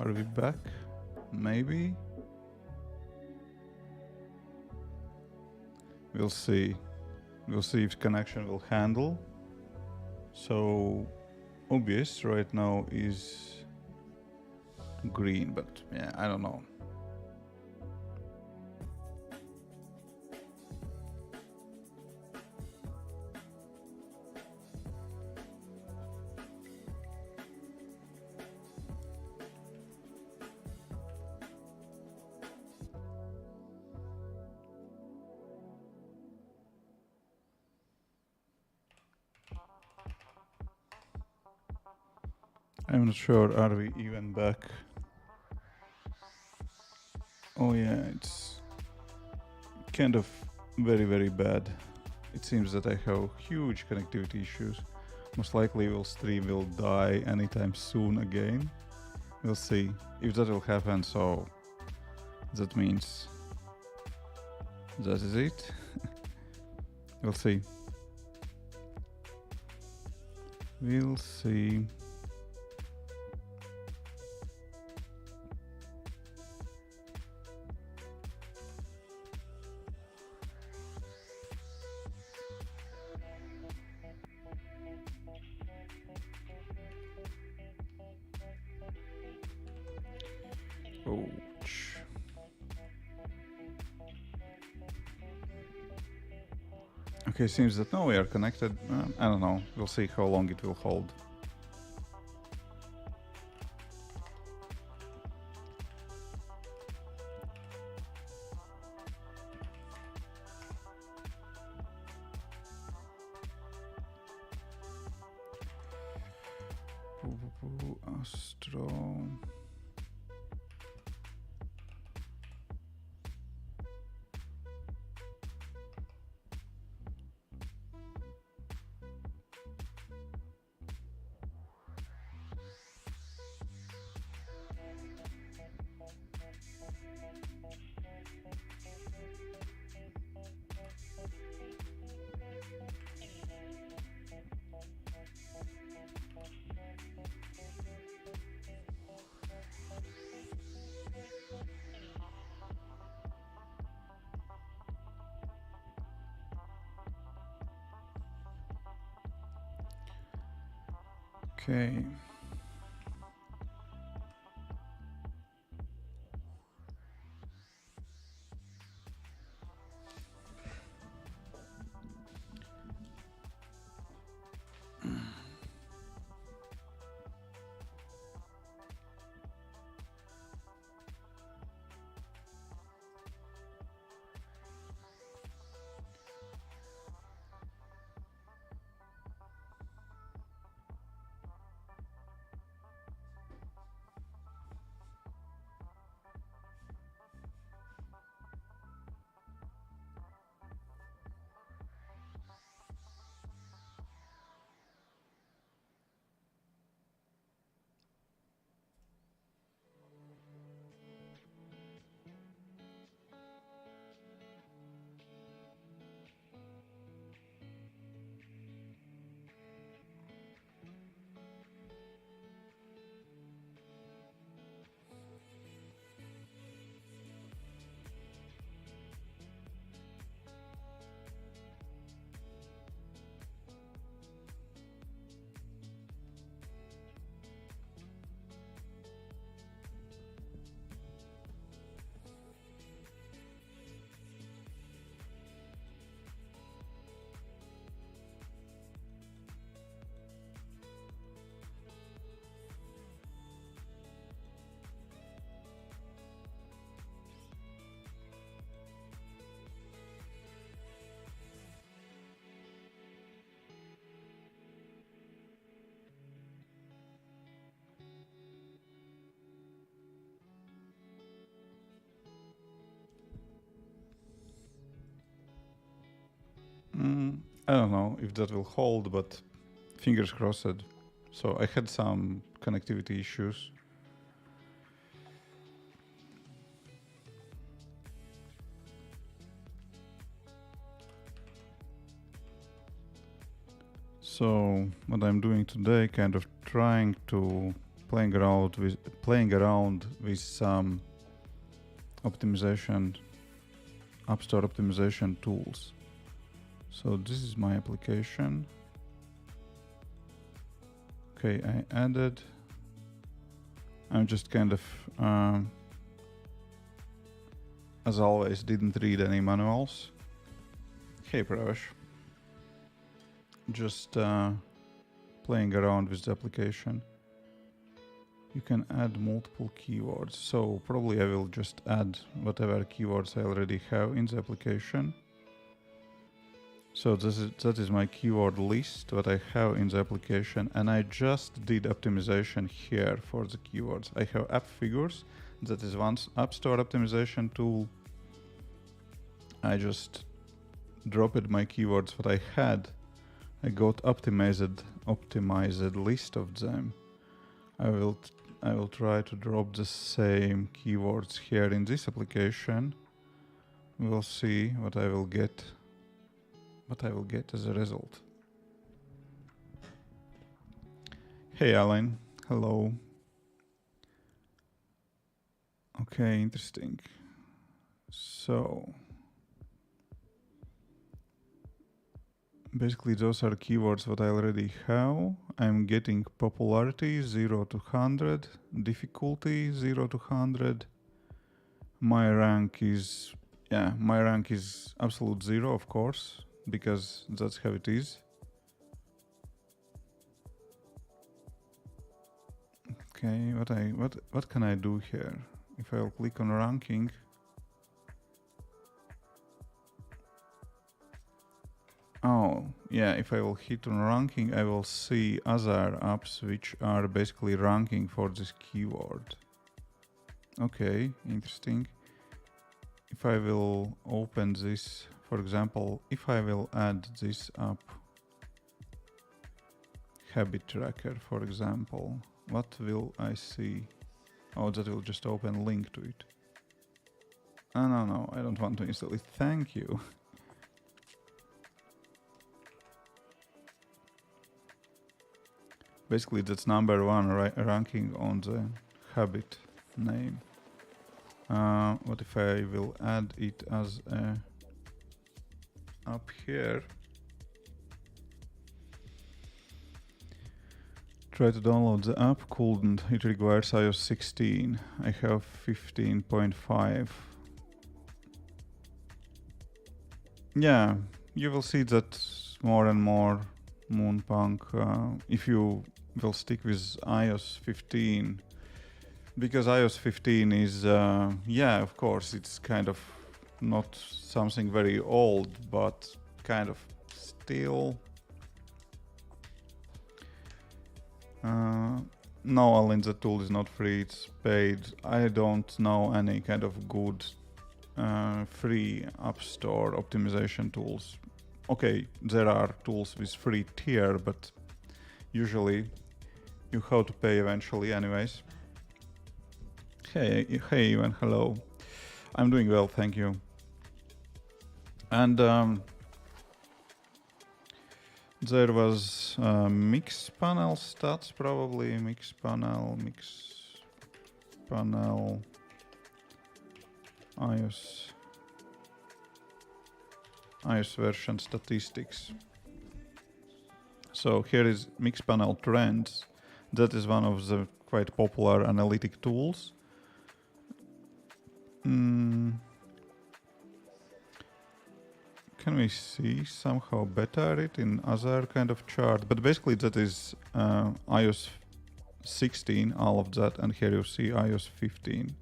Are we back? Maybe? We'll see. We'll see if connection will handle. So OBS right now is green, but yeah, I don't know. I'm not sure, are we even back? Oh yeah, it's kind of very bad. It seems that I have huge connectivity issues. Most likely stream will die anytime soon again. We'll see if that will happen, so that means that is it. We'll see. We'll see. Ouch. Okay, seems that now we are connected. I don't know. We'll see how long it will hold. Astro. Okay. I don't know if that will hold, but fingers crossed. So I had some connectivity issues. So what I'm doing today, kind of trying to playing around with some optimization, App Store optimization tools. So this is my application. Okay, I added. I'm just kind of, as always, didn't read any manuals. Hey Pravesh. Just playing around with the application. You can add multiple keywords. So probably I will just add whatever keywords I already have in the application. So that is my keyword list, what I have in the application, and I just did optimization here for the keywords. I have app figures, that is one App Store optimization tool. I just dropped my keywords what I had. I got optimized list of them. I will try to drop the same keywords here in this application. We'll see what I will get. As a result. Hey Alan, hello. Okay, interesting. So basically those are keywords what I already have. I'm getting popularity 0 to 100, difficulty 0 to 100. My rank is absolute 0, of course, because that's how it is. Okay, what can I do here? If I'll click on ranking, oh yeah, if I will hit on ranking, I will see other apps which are basically ranking for this keyword. Okay, interesting. If I will open this, for example, if I will add this app, habit tracker, for example, what will I see? Oh, that will just open link to it. Oh, no, I don't want to install it. Thank you. Basically, that's number one ranking on the habit name. What if I will add it as a up here? Try to download the app, couldn't. It requires iOS 16. I have 15.5. Yeah, you will see that more and more, Moonpunk, if you will stick with iOS 15. Because iOS 15 is, yeah, of course, it's kind of not something very old, but kind of still. No, Alan, the tool is not free, it's paid. I don't know any kind of good free App Store optimization tools. Okay, there are tools with free tier, but usually you have to pay eventually anyways. Hey Ivan, hello. I'm doing well, thank you. And there was mix panel stats, probably mix panel iOS version statistics. So here is Mixpanel Trends. That is one of the quite popular analytic tools. Can we see somehow better it in other kind of chart? But basically that is iOS 16, all of that, and here you see iOS 15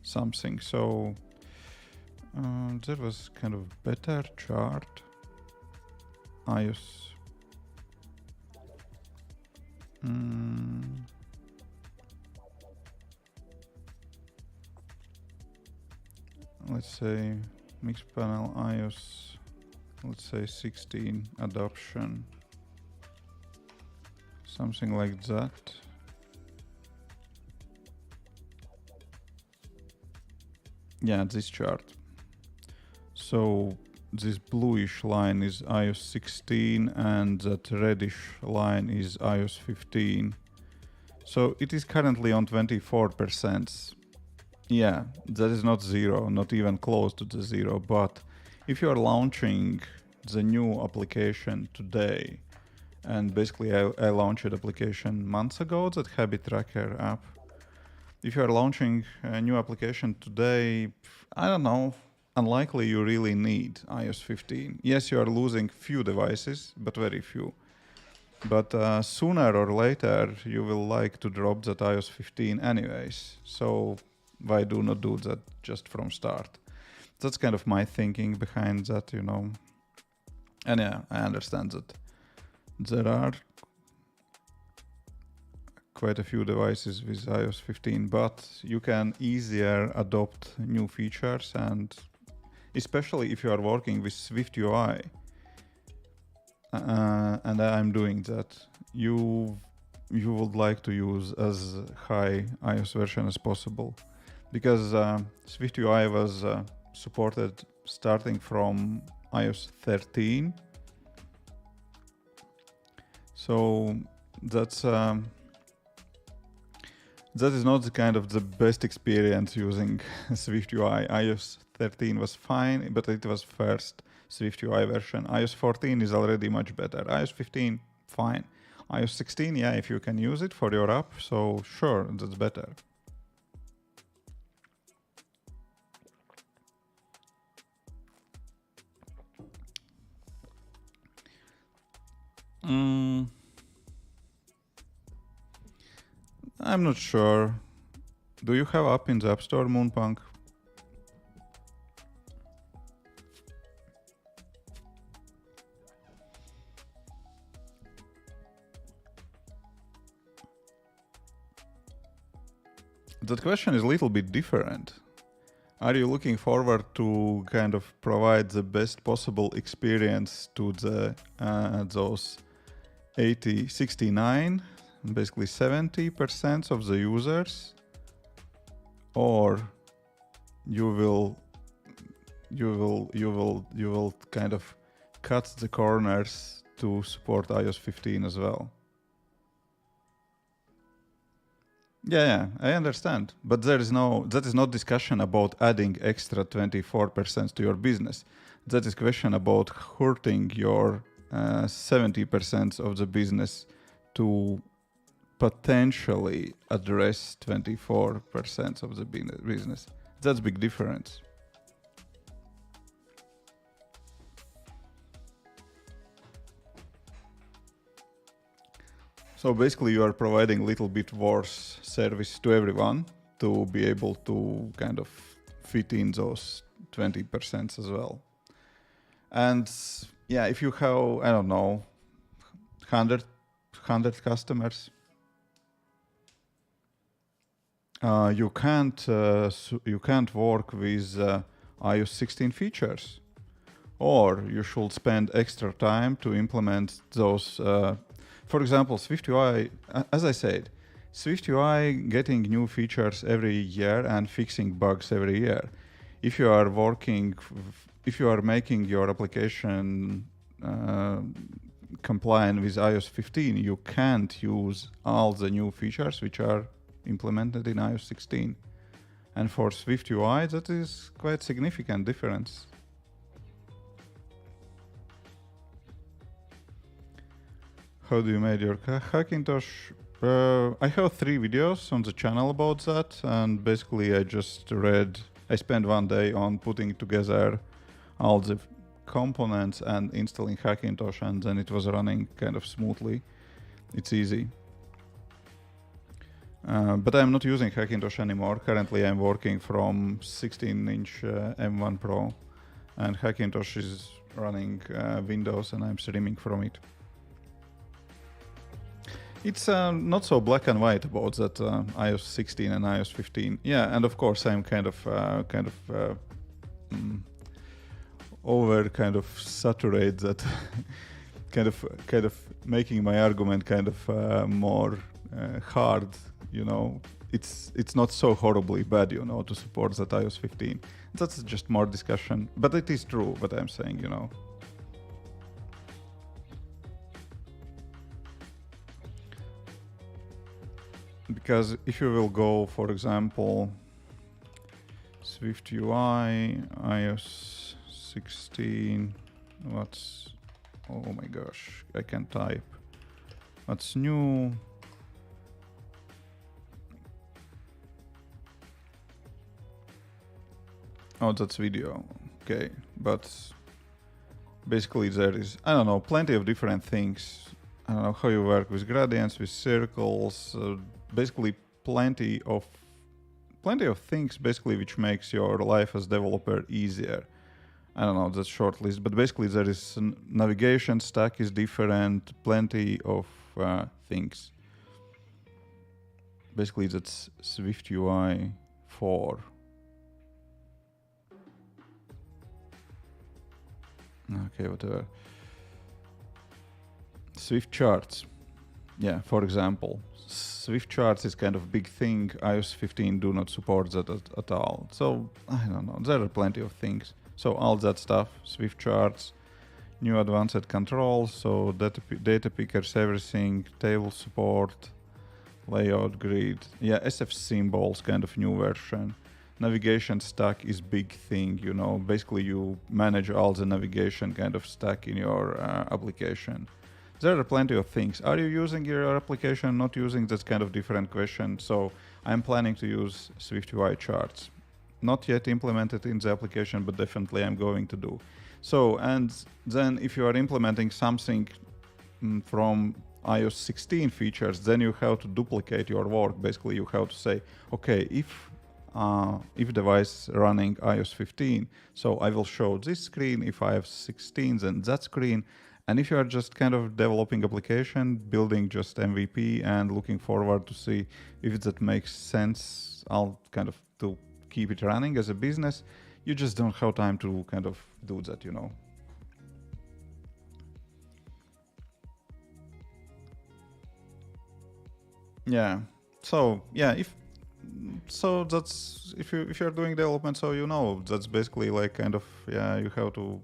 something. So there was kind of better chart. iOS. Let's say Mixpanel iOS, let's say 16 adoption, something like that. Yeah, this chart. So this bluish line is iOS 16 and that reddish line is iOS 15. So it is currently on 24%. Yeah, that is not zero, not even close to the zero. But if you are launching the new application today, and basically I launched an application months ago, that habit tracker app. If you are launching a new application today, I don't know, unlikely you really need iOS 15. Yes, you are losing few devices, but very few. But sooner or later, you will like to drop that iOS 15 anyways. So why do not do that just from start? That's kind of my thinking behind that, you know. And yeah, I understand that there are quite a few devices with iOS 15, but you can easier adopt new features, and especially if you are working with Swift UI, and I'm doing that, you would like to use as high iOS version as possible, because Swift UI was supported starting from iOS 13. So that's that is not the kind of the best experience using Swift UI. iOS 13 was fine, but it was first Swift UI version. iOS 14 is already much better. iOS 15, fine. iOS 16, yeah, if you can use it for your app, so sure, that's better. I'm not sure. Do you have app in the App Store, Moonpunk? That question is a little bit different. Are you looking forward to kind of provide the best possible experience to the those 69, basically 70% of the users, or you will kind of cut the corners to support iOS 15 as well? Yeah, I understand. But that is not discussion about adding extra 24% to your business. That is question about hurting your 70% of the business to potentially address 24% of the business. That's a big difference. So basically you are providing a little bit worse service to everyone to be able to kind of fit in those 20% as well. And yeah, if you have, I don't know, 100 customers, you can't work with iOS 16 features, or you should spend extra time to implement those. For example, Swift UI, as I said, Swift UI getting new features every year and fixing bugs every year. If you are making your application compliant with iOS 15, you can't use all the new features which are implemented in iOS 16. And for Swift UI, that is quite significant difference. How do you make your Hackintosh? I have 3 videos on the channel about that, and basically I spent one day on putting together all the components and installing Hackintosh, and then it was running kind of smoothly. It's easy. But I'm not using Hackintosh anymore. Currently I'm working from 16-inch M1 Pro, and Hackintosh is running Windows, and I'm streaming from it. It's not so black and white about that iOS 16 and iOS 15. Yeah, and of course I'm kind of saturate that, kind of making my argument kind of more hard. You know, it's not so horribly bad, you know, to support that iOS 15. That's just more discussion, but it is true what I'm saying, you know. because if you will go, for example, Swift UI, iOS 16, what's, oh my gosh, I can't type. What's new? Oh, that's video. Okay, but basically there is, I don't know, plenty of different things. I don't know how you work with gradients, with circles, basically plenty of things basically which makes your life as developer easier. I don't know, that's short list, but basically there is navigation stack is different, plenty of things. Basically that's Swift UI 4. Okay, whatever. Swift charts. Yeah, for example, Swift charts is kind of big thing. iOS 15 do not support that at all. So, I don't know, there are plenty of things. So all that stuff, Swift charts, new advanced controls, so data pickers, everything, table support, layout grid. Yeah, SF symbols, kind of new version. Navigation stack is big thing, you know, basically you manage all the navigation kind of stack in your application. There are plenty of things. Are you using your application, not using? That's kind of different question. So I'm planning to use Swift UI charts. Not yet implemented in the application, but definitely I'm going to do. So, and then if you are implementing something from iOS 16 features, then you have to duplicate your work. Basically, you have to say, okay, if device running iOS 15, so I will show this screen. If I have 16, then that screen. And if you are just kind of developing application, building just MVP and looking forward to see if that makes sense, I'll kind of to keep it running as a business, you just don't have time to kind of do that, you know. Yeah. So yeah, that's if you're doing development, so you know that's basically like kind of, yeah, you have to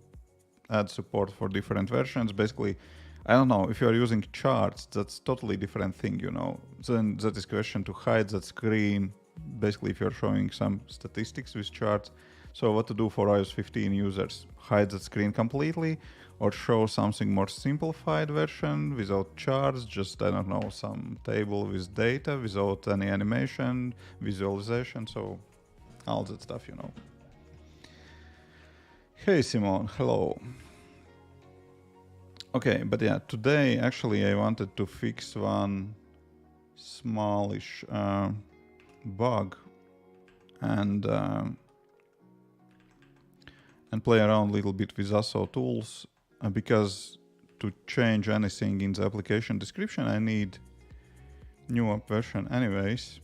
add support for different versions. Basically, I don't know, if you're using charts, that's totally different thing, you know. Then that is question to hide that screen. Basically, if you're showing some statistics with charts, so what to do for iOS 15 users? Hide that screen completely, or show something more simplified version without charts, just, I don't know, some table with data without any animation, visualization, so all that stuff, you know. Hey Simon, hello. Okay, but yeah, today actually I wanted to fix one smallish bug and play around a little bit with ASO tools, because to change anything in the application description I need new app version anyways.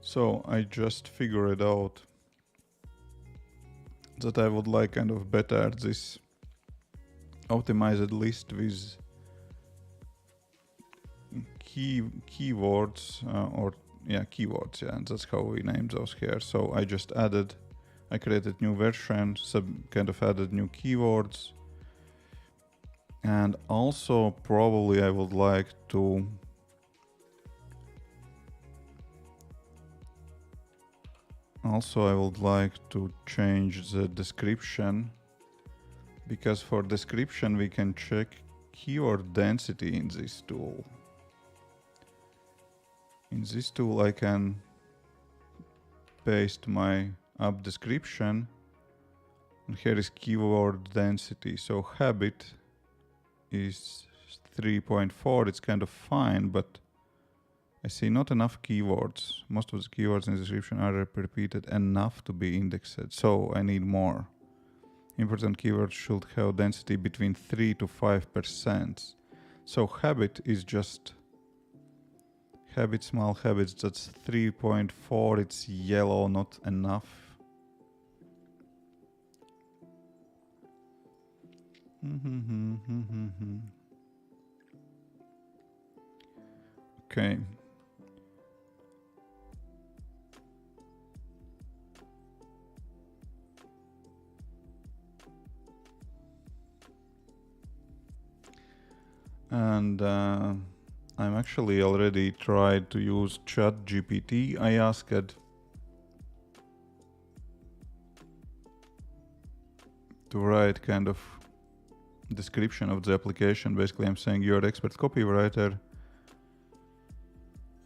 So I just figured out that I would like kind of better this optimized list with keywords, keywords, yeah, and that's how we name those here. So I created new version, kind of added new keywords, and also probably I would like to change the description, because for description we can check keyword density in this tool. In this tool I can paste my app description, and here is keyword density. So habit is 3.4, it's kind of fine, but I see not enough keywords. Most of the keywords in the description are repeated enough to be indexed, so I need more. Important keywords should have density between 3 to 5%. So habit is just small habits, that's 3.4, it's yellow, not enough. Okay. And I'm actually already tried to use ChatGPT. I asked to write kind of description of the application. Basically, I'm saying you're an expert copywriter,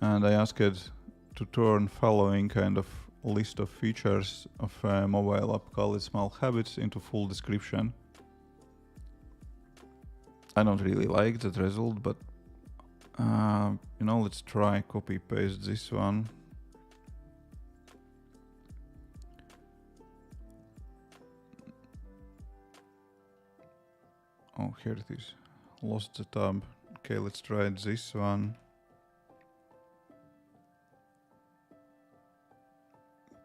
and I asked it to turn following kind of list of features of a mobile app called Small Habits into full description. I don't really like that result, but you know, let's try copy paste this one. Oh, here it is. Lost the tab. Okay, let's try this one.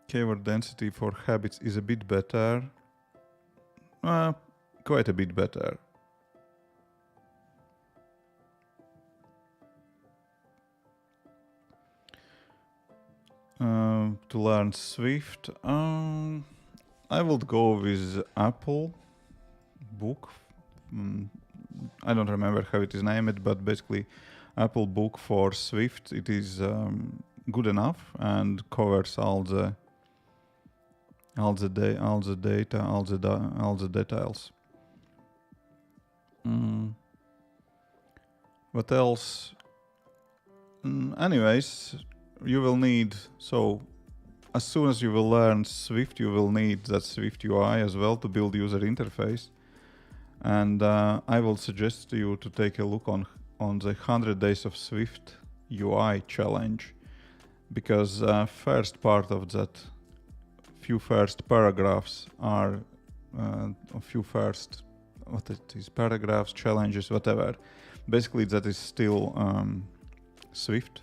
Keyword density for habits is a bit better. Quite a bit better. To learn Swift, I would go with Apple book. I don't remember how it is named, but basically Apple book for Swift, it is good enough and covers all the data, all the details. What else? Anyways, you will need, so as soon as you will learn Swift, you will need that Swift UI as well to build user interface. And I will suggest to you to take a look on the 100 days of Swift UI challenge, because first part of that few first paragraphs are a few first, what it is, paragraphs, challenges, whatever. Basically that is still Swift.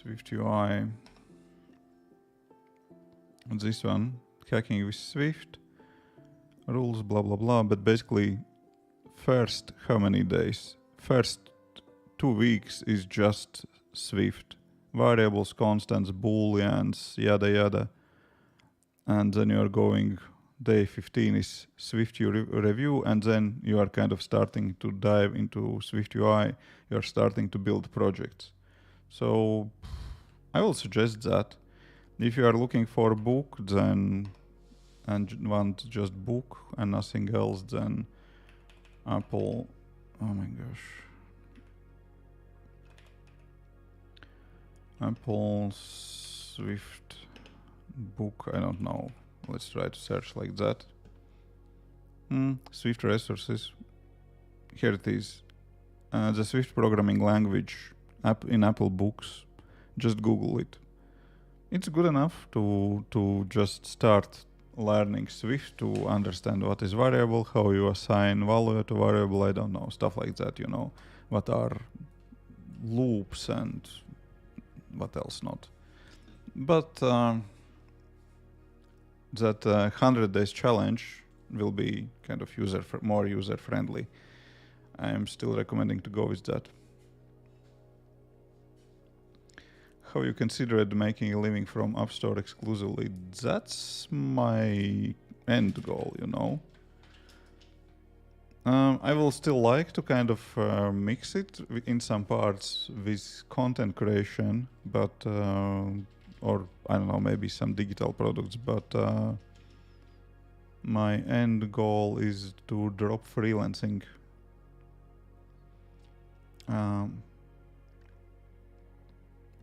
Swift UI. And this one, hacking with Swift, rules, blah, blah, blah. But basically, first, how many days? First 2 weeks is just Swift. Variables, constants, booleans, yada, yada. And then you are going, day 15 is Swift review, and then you are kind of starting to dive into Swift UI. You're starting to build projects. So I will suggest that if you are looking for a book, then and want just book and nothing else, then Apple. Oh my gosh, Apple Swift book. I don't know. Let's try to search like that. Swift resources. Here it is. The Swift programming language. In Apple Books, just Google it. It's good enough to just start learning Swift, to understand what is variable, how you assign value to variable, I don't know, stuff like that, you know, what are loops and what else not. But that 100 days challenge will be kind of more user friendly. I am still recommending to go with that. How you considered making a living from App Store exclusively? That's my end goal, you know. I will still like to kind of mix it in some parts with content creation, but or I don't know, maybe some digital products, but my end goal is to drop freelancing.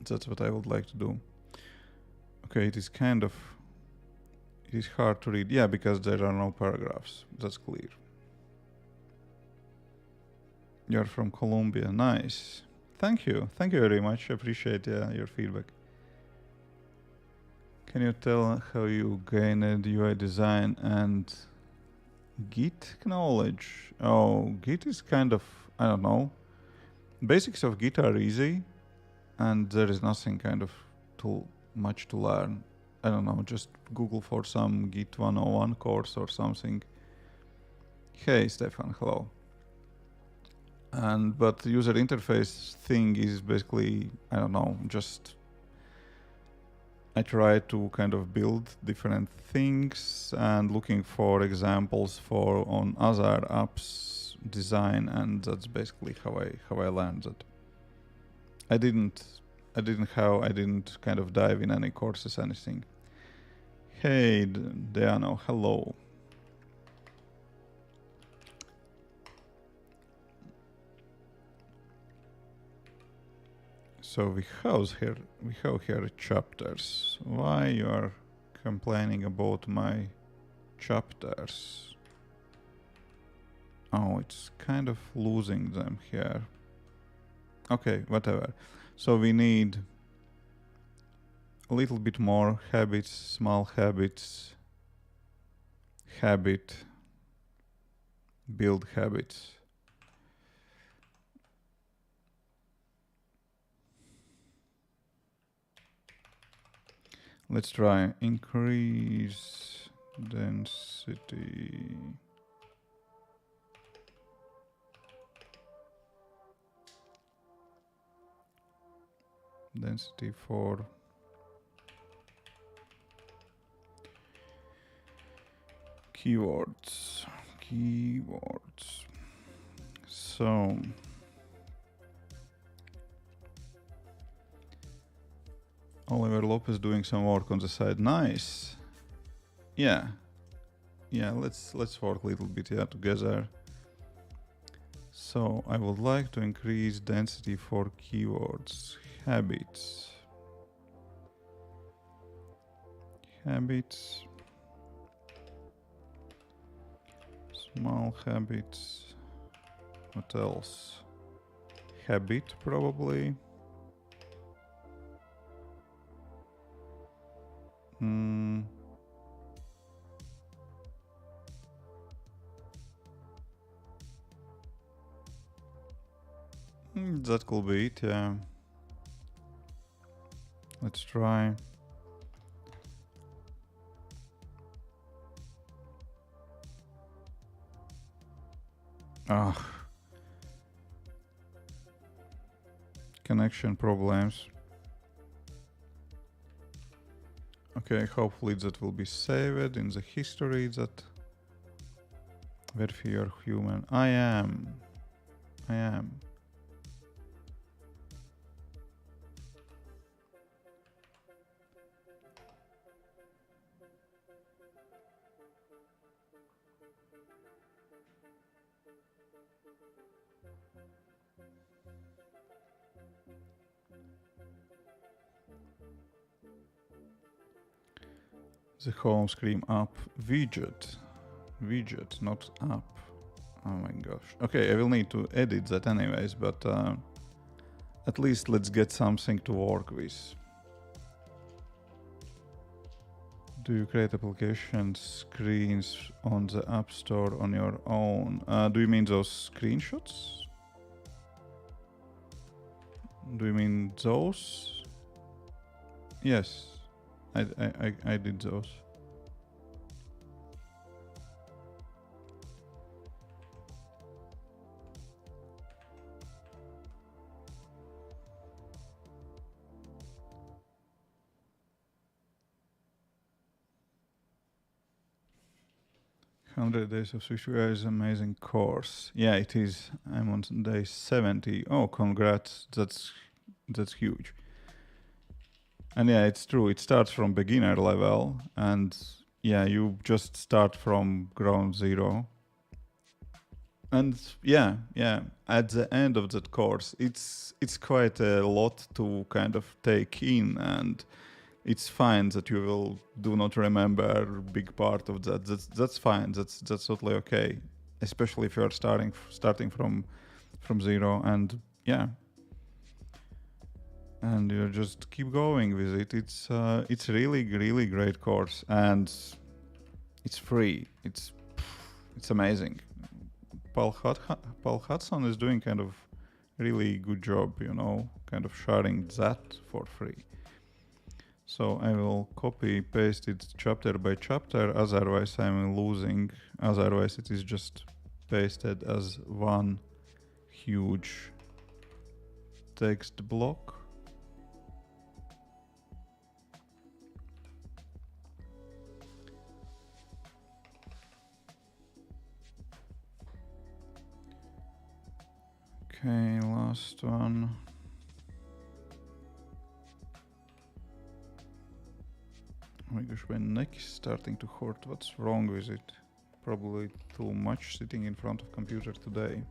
That's what I would like to do. Okay, it is hard to read. Yeah, because there are no paragraphs. That's clear. You're from Colombia. Nice. Thank you. Thank you very much. I appreciate your feedback. Can you tell how you gained UI design and Git knowledge? Oh, Git is kind of, I don't know. Basics of Git are easy. And there is nothing kind of too much to learn. I don't know, just Google for some Git 101 course or something. Hey, Stefan, hello. But the user interface thing is basically, I don't know, just I try to kind of build different things and looking for examples for on other apps design, and that's basically how I learned that. I didn't kind of dive in any courses, anything. Hey, Deano, hello. So we have here chapters. Why you are complaining about my chapters? Oh, it's kind of losing them here. Okay, whatever. So we need a little bit more habits, small habits, habit, build habits. Let's try increase density. Density for keywords. So Oliver Lopez doing some work on the side. Nice. Yeah. Let's work a little bit here together. So I would like to increase density for keywords. Habits. Small habits. What else? Habit, probably. That could be it, yeah. Let's try. Connection problems. Okay, hopefully that will be saved in the history that verify you're human. I am. The home screen app widget, not app. Oh my gosh. Okay, I will need to edit that anyways, but at least let's get something to work with. Do you create application screens on the App Store on your own? Do you mean those screenshots? Do you mean those? Yes, I did those. "100 Days of Swift UI is an amazing course." Yeah, it is. I'm on day 70. Oh, congrats. That's huge. And yeah, it's true. It starts from beginner level, and yeah, you just start from ground zero. And yeah, at the end of that course, it's quite a lot to kind of take in, and it's fine that you will do not remember a big part of that. That's fine. That's totally okay, especially if you're starting from zero, and yeah, and you just keep going with it. It's really great course, and it's free. It's amazing. Paul Hudson is doing kind of really good job, kind of sharing that for free. So I will copy paste it chapter by chapter, otherwise I'm losing, otherwise it is just pasted as one huge text block. Okay, last one. Oh my gosh, my neck is starting to hurt. What's wrong with it? Probably too much sitting in front of computer today.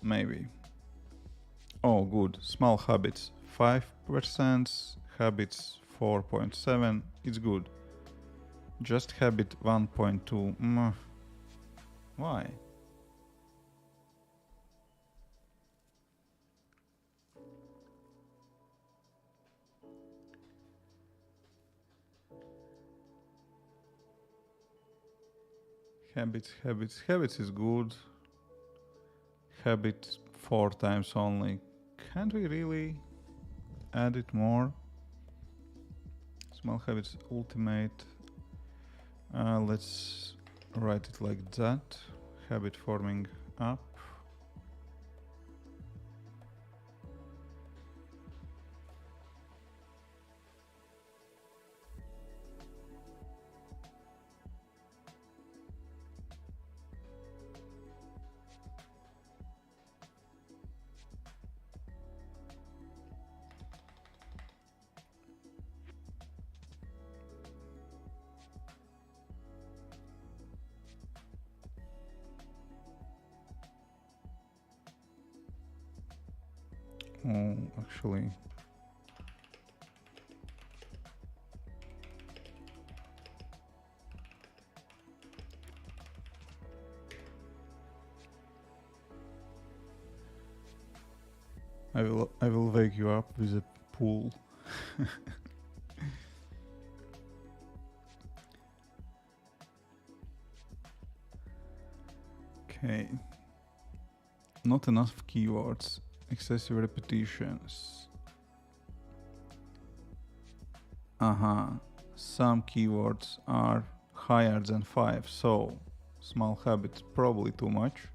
Maybe. Oh, good. Small habits 5%, habits 4.7. It's good. Just habit 1.2. Why? Habits is good. Habit 4 times only. Can't we really add it more? Small habits ultimate. Let's write it like that. Habit forming up. Oh, actually. I will wake you up with a pool. Okay. Not enough keywords. Excessive repetitions. Some keywords are higher than 5, so small habits probably too much.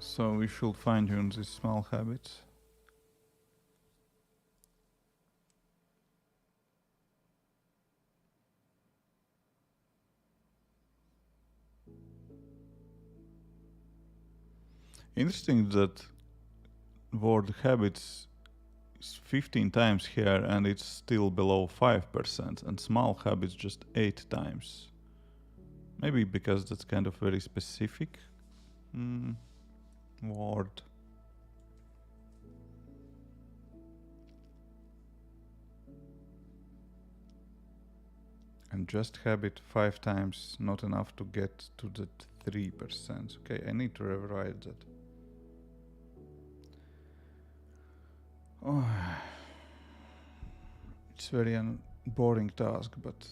So we should fine-tune these small habits. Interesting that word habits is 15 times here and it's still below 5%, and small habits just 8 times. Maybe because that's kind of very specific word. And just habit 5 times, not enough to get to that 3%. Okay, I need to rewrite that. Oh, it's very boring task, but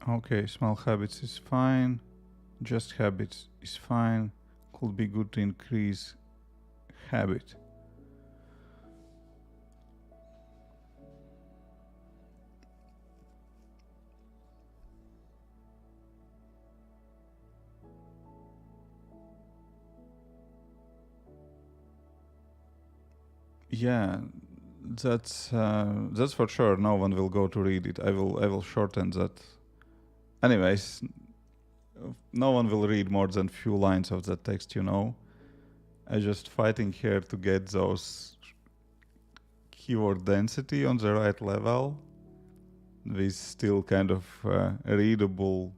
okay, small habits is fine. Just habits is fine. Could be good to increase habit. Yeah, that's for sure. No one will go to read it. I will shorten that. Anyways, no one will read more than few lines of that text, I'm just fighting here to get those keyword density on the right level with still kind of readable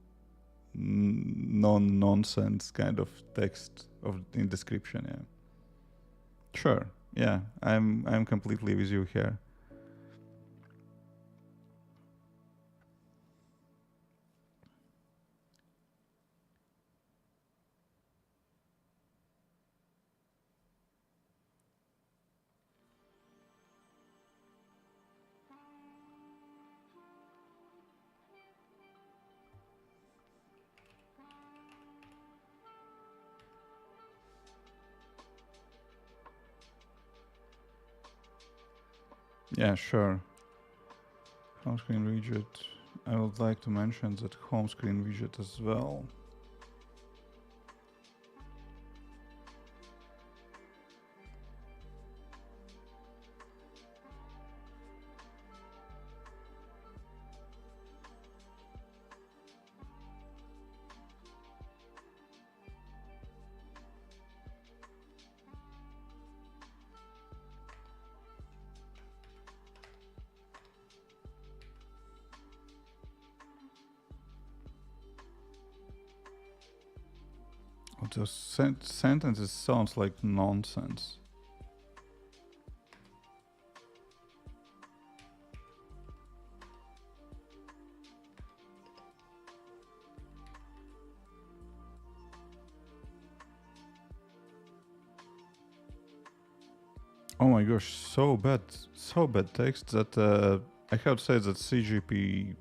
non-nonsense kind of text in description. Yeah. Sure. Yeah, I'm completely with you here. Yeah, sure. Home screen widget. I would like to mention that home screen widget as well. Oh, those sentences sounds like nonsense. Oh my gosh, so bad text that I have to say that CGP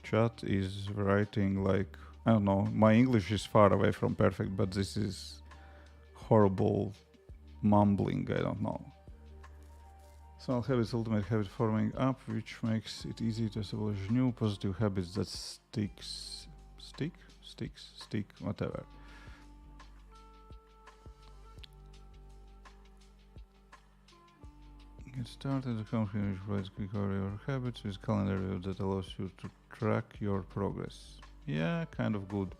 chat is writing like, I don't know, my English is far away from perfect, but this is horrible mumbling, I don't know. Small habits ultimate habit forming app, which makes it easy to establish new positive habits that stick, whatever. Get started. The company which provides quick overview of your habits with calendar view that allows you to track your progress. Yeah, kind of good.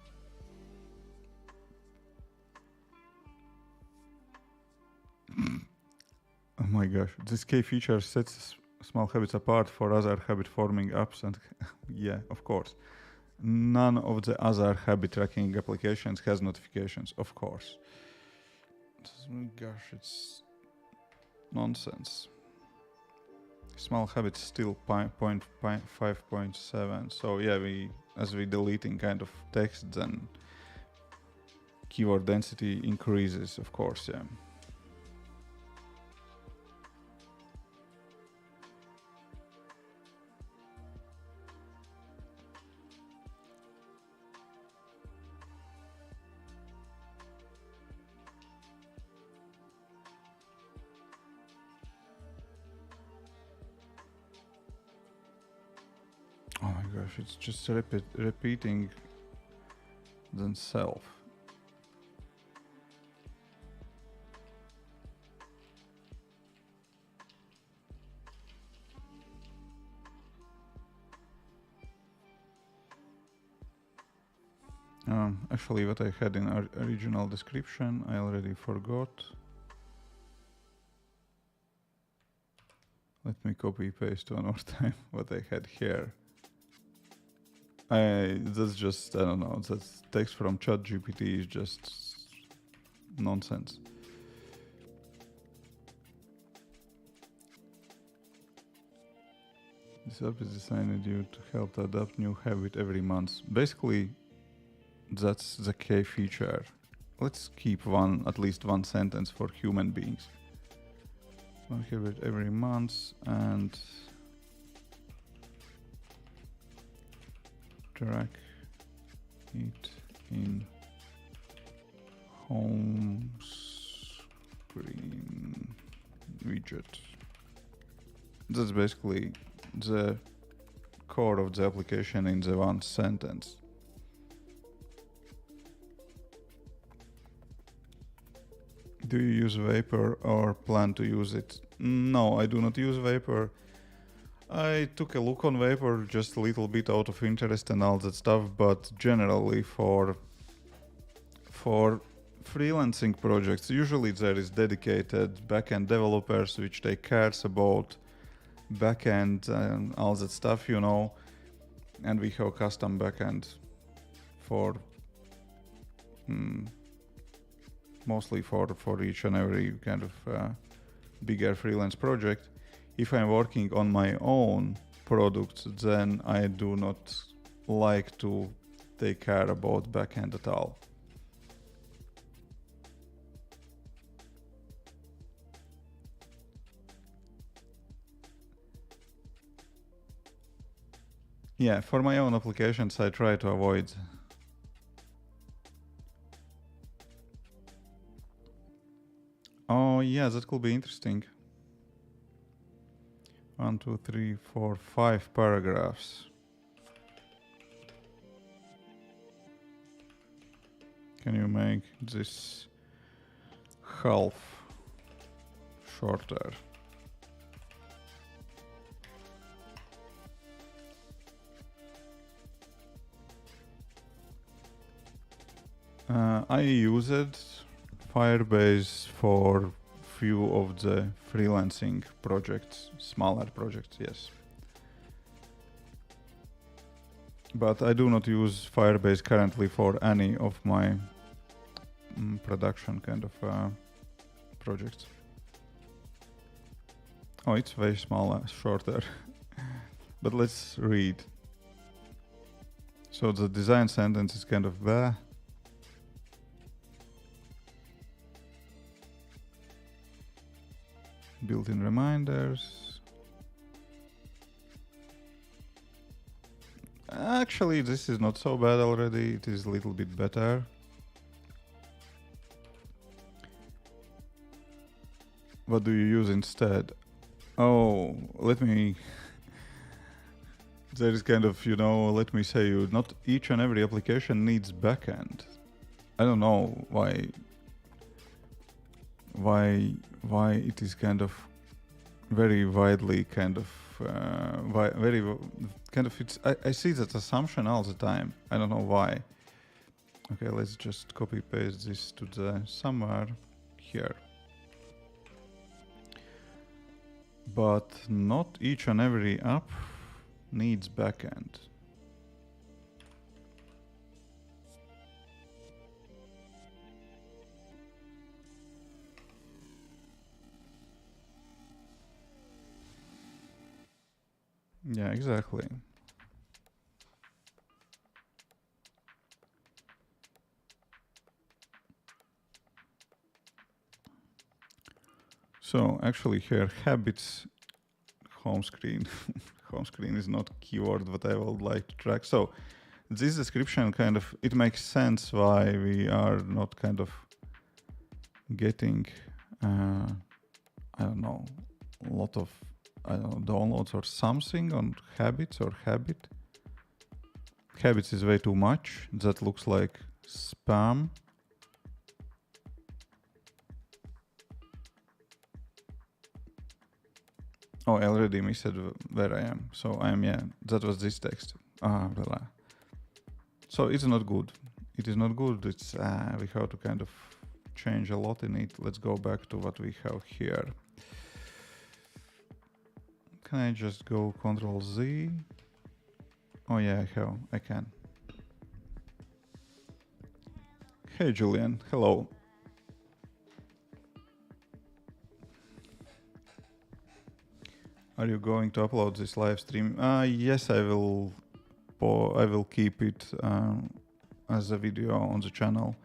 Oh my gosh, this key feature sets small habits apart for other habit forming apps, and yeah, of course. None of the other habit tracking applications has notifications, of course. Gosh, it's nonsense. Small habits still 5.7. So yeah, as we deleting kind of text, then keyword density increases, of course. Yeah. Oh my gosh, it's just repeating themselves. Actually, what I had in our original description, I already forgot. Let me copy paste one more time what I had here. That's just, I don't know, that's text from ChatGPT is just nonsense. This app is designed you to help to adapt new habit every month. Basically, that's the key feature. Let's keep at least one sentence for human beings. One habit every month and track it in home screen widget. That's basically the core of the application in the one sentence. Do you use Vapor or plan to use it? No, I do not use Vapor. I took a look on Vapor just a little bit out of interest and all that stuff, but generally for freelancing projects, usually there is dedicated backend developers which take cares about backend and all that stuff, and we have custom backend for mostly for each and every kind of bigger freelance project. If I'm working on my own products, then I do not like to take care about backend at all. Yeah, for my own applications, I try to avoid. Oh, yeah, that could be interesting. 1, 2, 3, 4, 5 paragraphs. Can you make this half shorter? I used Firebase for few of the freelancing projects, smaller projects, yes. But I do not use Firebase currently for any of my production kind of projects. Oh, it's very small, shorter. But let's read. So the design sentence is kind of there. Built-in reminders. Actually, this is not so bad already. It is a little bit better. What do you use instead? Oh, let me... There is kind of, let me say you, not each and every application needs backend. I don't know why it is kind of very widely kind of I see that assumption all the time. I don't know why. Okay, let's just copy paste this to the somewhere here. But not each and every app needs backend. Yeah, exactly. So actually here, habits, home screen. Home screen is not keyword that I would like to track. So this description kind of, it makes sense why we are not kind of getting, I don't know, a lot of, downloads or something on habits or habit. Habits is way too much. That looks like spam. Oh, I already missed where I am. So I am, yeah, that was this text. Blah. So it's not good. It is not good. It's we have to kind of change a lot in it. Let's go back to what we have here. Can I just go Control Z? Oh yeah, I can. Hey Julian, hello. Are you going to upload this live stream? Yes, I will. I will keep it as a video on the channel.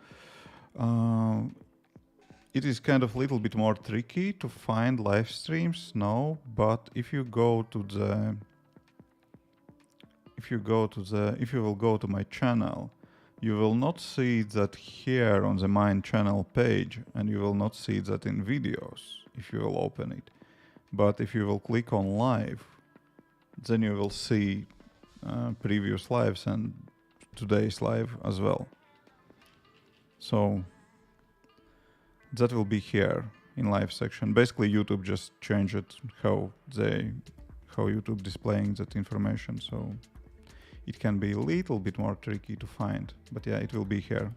It is kind of a little bit more tricky to find live streams now, but if you will go to my channel, you will not see that here on the main channel page, and you will not see that in videos if you will open it. But if you will click on live, then you will see previous lives and today's live as well. So that will be here in live section. Basically, YouTube just changed it how YouTube displaying that information. So it can be a little bit more tricky to find, but yeah, it will be here.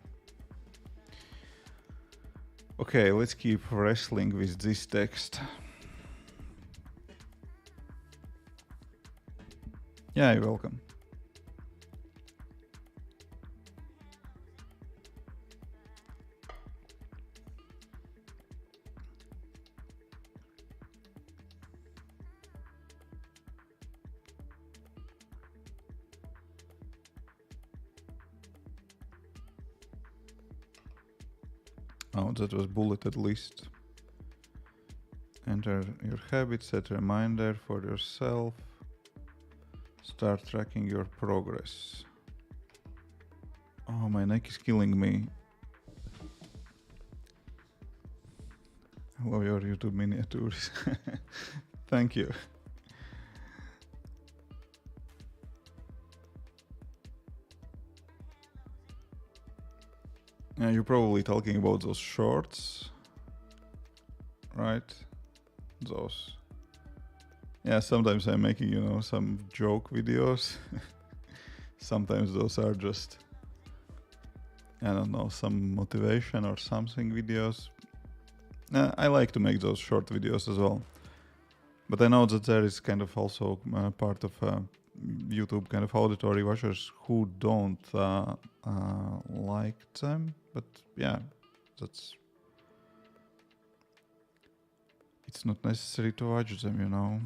Okay, let's keep wrestling with this text. Yeah, you're welcome. Oh, that was bulleted list. Enter your habit, set a reminder for yourself. Start tracking your progress. Oh, my neck is killing me. I love your YouTube miniatures. Thank you. You're probably talking about those shorts, right? Those. Yeah, sometimes I'm making, you know, some joke videos. Sometimes those are just, I don't know, some motivation or something videos. I like to make those short videos as well. But I know that there is kind of also part of YouTube kind of auditory watchers who don't like them. But yeah, it's not necessary to watch them, you know.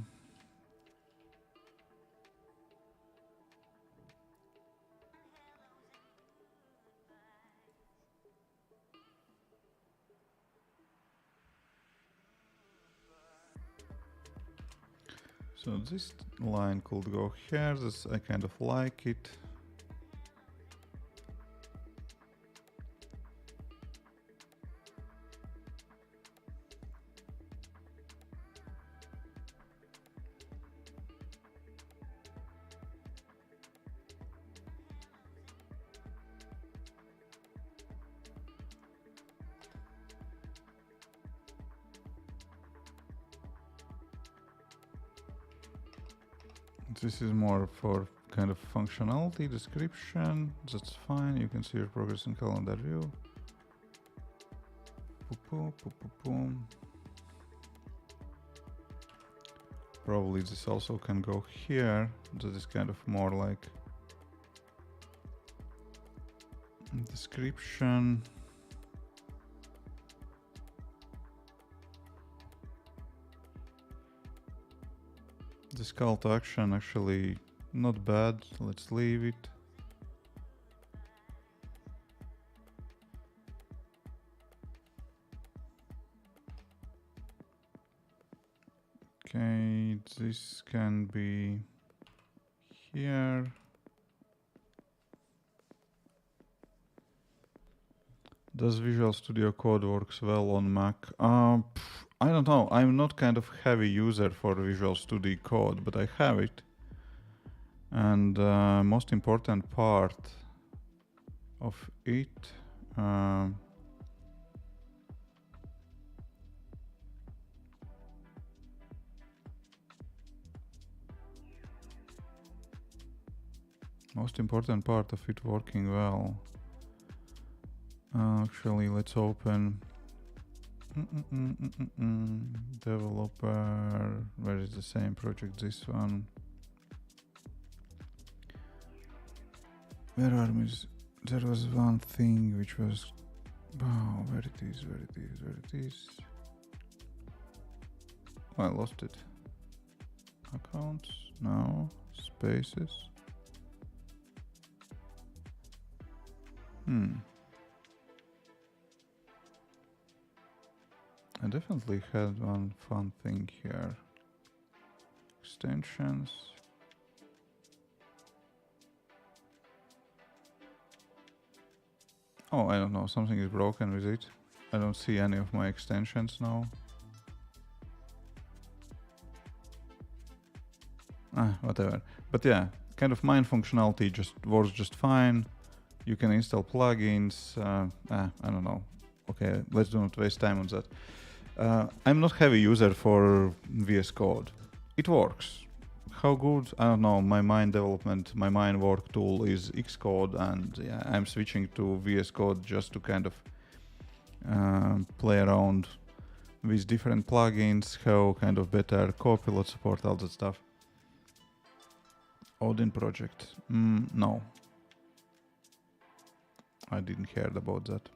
So this line could go here. I kind of like it. This is more for kind of functionality description. That's fine. You can see your progress in calendar view. Probably this also can go here. That is kind of more like description. This call to action actually not bad. Let's leave it. Okay, this can be here. Does Visual Studio Code works well on Mac? I don't know. I'm not kind of heavy user for Visual Studio Code, but I have it. And most important part of it, most important part of it working well. Actually, let's open developer. Where is the same project? This one. Where are we? There was one thing which was. Oh, where it is? Where it is? Where it is? Oh, I lost it. Accounts. No. Spaces. I definitely had one fun thing here. Extensions. Oh, I don't know, something is broken with it. I don't see any of my extensions now. Whatever. But yeah, kind of main functionality just works just fine. You can install plugins. I don't know. Okay, let's do not waste time on that. I'm not heavy user for VS Code. It works. How good? I don't know. My main work tool is Xcode, and yeah, I'm switching to VS Code just to kind of play around with different plugins, how kind of better Copilot support, all that stuff. Odin project. No. I didn't hear about that.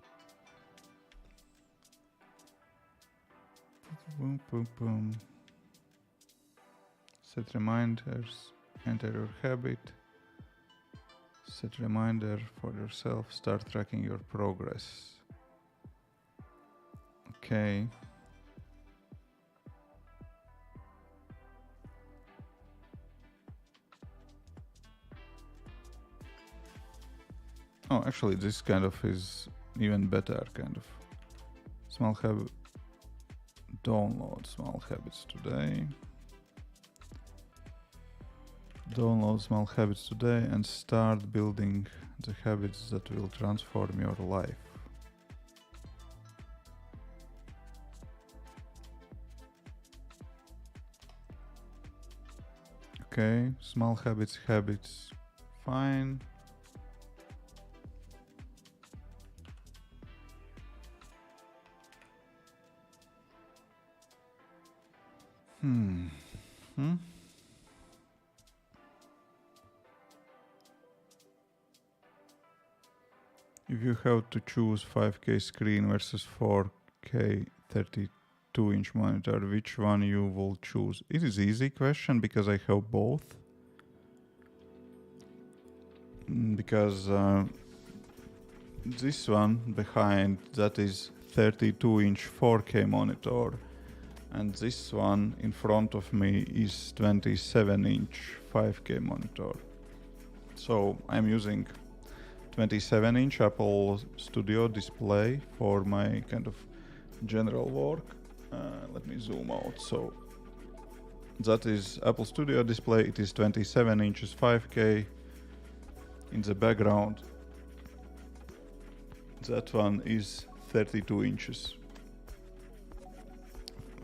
Boom, boom, boom. Set reminders, enter your habit, set reminder for yourself, start tracking your progress. Okay. Oh, actually, this kind of is even better, kind of. Small habit. Download small habits today. Download small habits today and start building the habits that will transform your life. Okay, small habits, fine. If you have to choose 5K screen versus 4K 32-inch monitor, which one you will choose? It is easy question because I have both. Because this one behind, that is 32-inch 4K monitor, and this one in front of me is 27-inch 5K monitor. So I'm using 27-inch Apple Studio display for my kind of general work. Let me zoom out. So that is Apple Studio display. It is 27 inches 5K. In the background, that one is 32 inches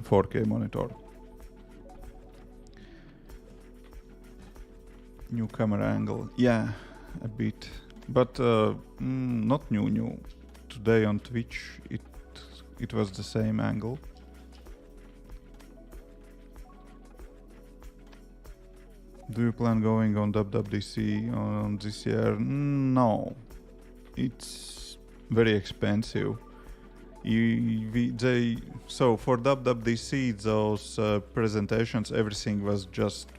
4K monitor. New camera angle, yeah, a bit, but not new. Today on Twitch, it was the same angle. Do you plan going on WWDC on this year? No, it's very expensive. So for WWDC, those presentations, everything was just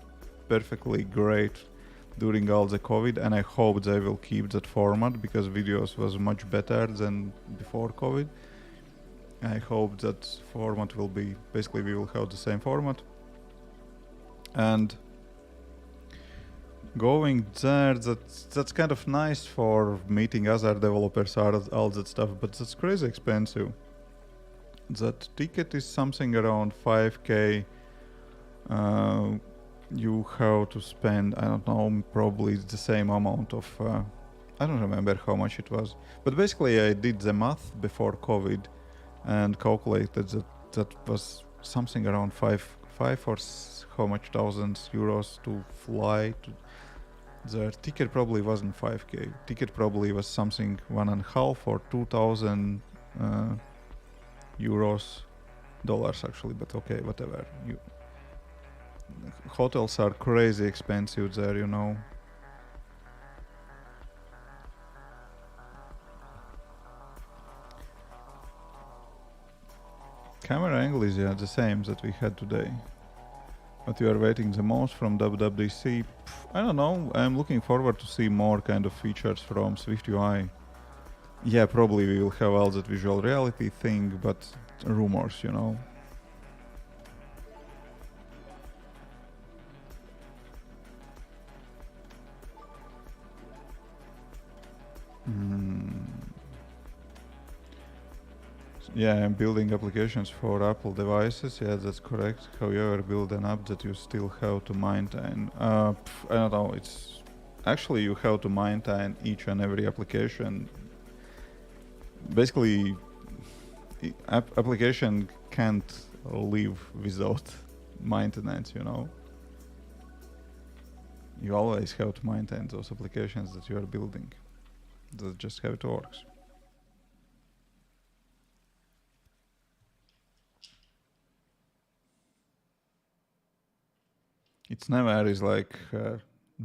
perfectly great during all the COVID, and I hope they will keep that format because videos was much better than before COVID. I hope that format will be, basically we will have the same format. And going there, that's kind of nice for meeting other developers, all that stuff, but that's crazy expensive. That ticket is something around 5K. You have to spend, I don't know, probably the same amount of, I don't remember how much it was. But basically I did the math before COVID and calculated that was something around 5 or how much thousands euros to fly to. The ticket probably wasn't 5K. Ticket probably was something 1.5 or 2,000 euros, dollars actually, but okay, whatever. Hotels are crazy expensive there, you know. Camera angle is the same that we had today. But you are waiting the most from WWDC? I don't know. I'm looking forward to see more kind of features from SwiftUI. Yeah, probably we will have all that visual reality thing, but rumors, you know. Yeah, I'm building applications for Apple devices. Yeah, that's correct. However, build an app that you still have to maintain. I don't know. It's actually you have to maintain each and every application. Basically, application can't live without maintenance, you know. You always have to maintain those applications that you are building. That's just how it works. It's never is like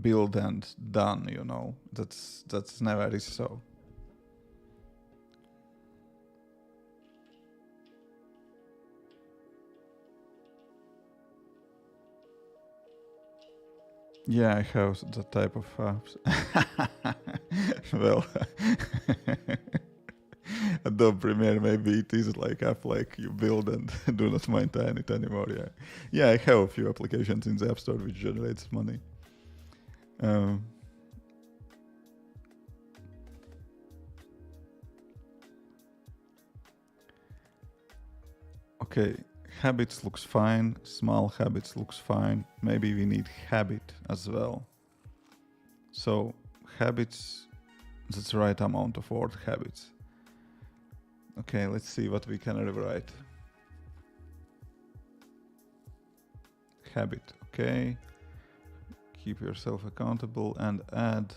build and done, you know. That's never is so. Yeah, I have that type of apps. Well, Adobe Premiere, maybe it is like app like you build and do not maintain it anymore. Yeah, yeah. I have a few applications in the App Store which generates money. Okay, habits looks fine. Small habits looks fine. Maybe we need habit as well. So habits, that's the right amount of word habits. Okay, let's see what we can rewrite. Habit, okay. Keep yourself accountable and add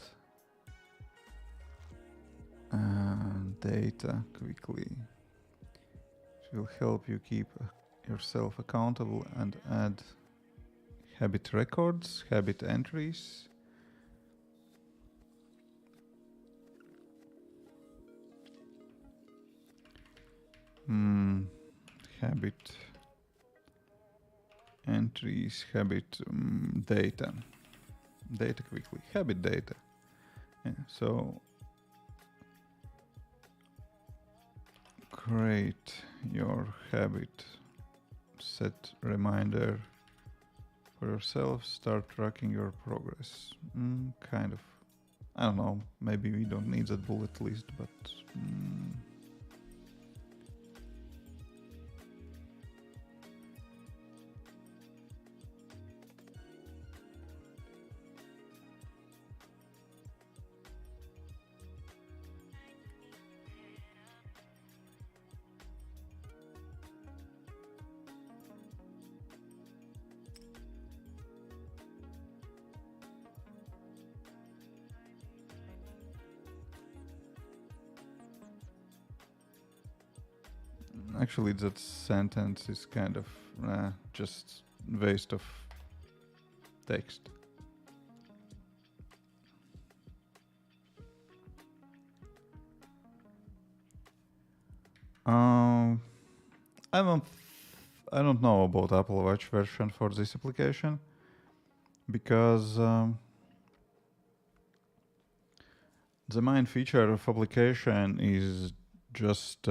data quickly. It will help you keep yourself accountable and add habit records, habit entries. Habit entries, habit data. Data quickly, habit data. Yeah, so create your habit, set reminder for yourself, start tracking your progress. Kind of, I don't know, maybe we don't need that bullet list, but actually that sentence is kind of just waste of text. I don't know about Apple Watch version for this application because the main feature of application is just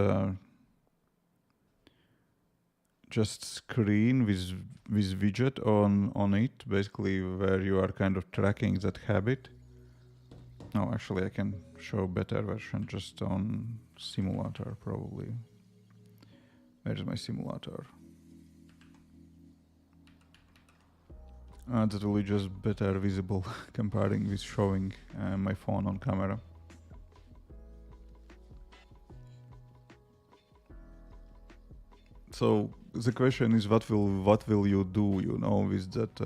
screen with widget on it, basically where you are kind of tracking that habit. No, actually I can show better version just on simulator probably. Where's my simulator? That will be just better visible comparing with showing my phone on camera. So the question is, what will you do, you know, with that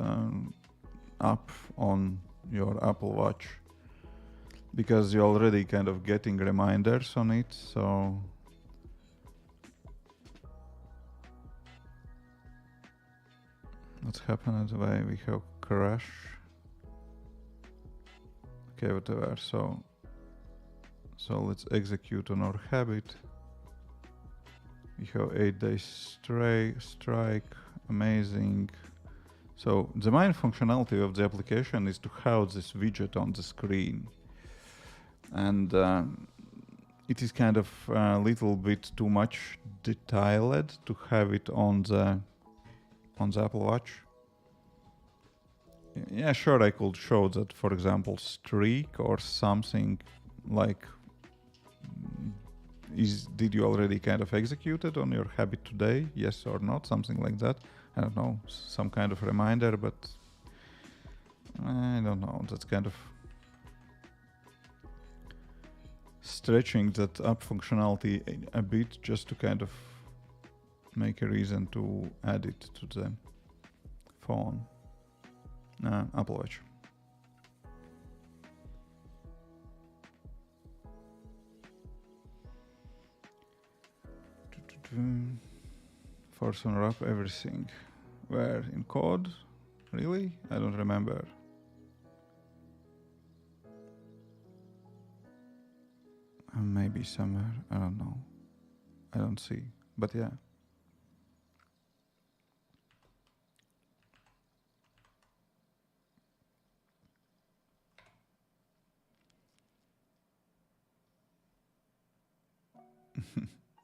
app on your Apple Watch? Because you're already kind of getting reminders on it, so what's happened? Why we have crash? Okay, whatever. So let's execute on our habit. We have 8 days strike, amazing. So the main functionality of the application is to have this widget on the screen. And it is kind of a little bit too much detailed to have it on the Apple Watch. Yeah, sure, I could show that, for example, streak or something like did you already kind of execute it on your habit today? Yes or not? Something like that. I don't know, some kind of reminder, but I don't know. That's kind of stretching that app functionality a bit just to kind of make a reason to add it to the phone. Apple Watch. Force on wrap everything. Where? In code? Really? I don't remember. Maybe somewhere. I don't know. I don't see. But yeah.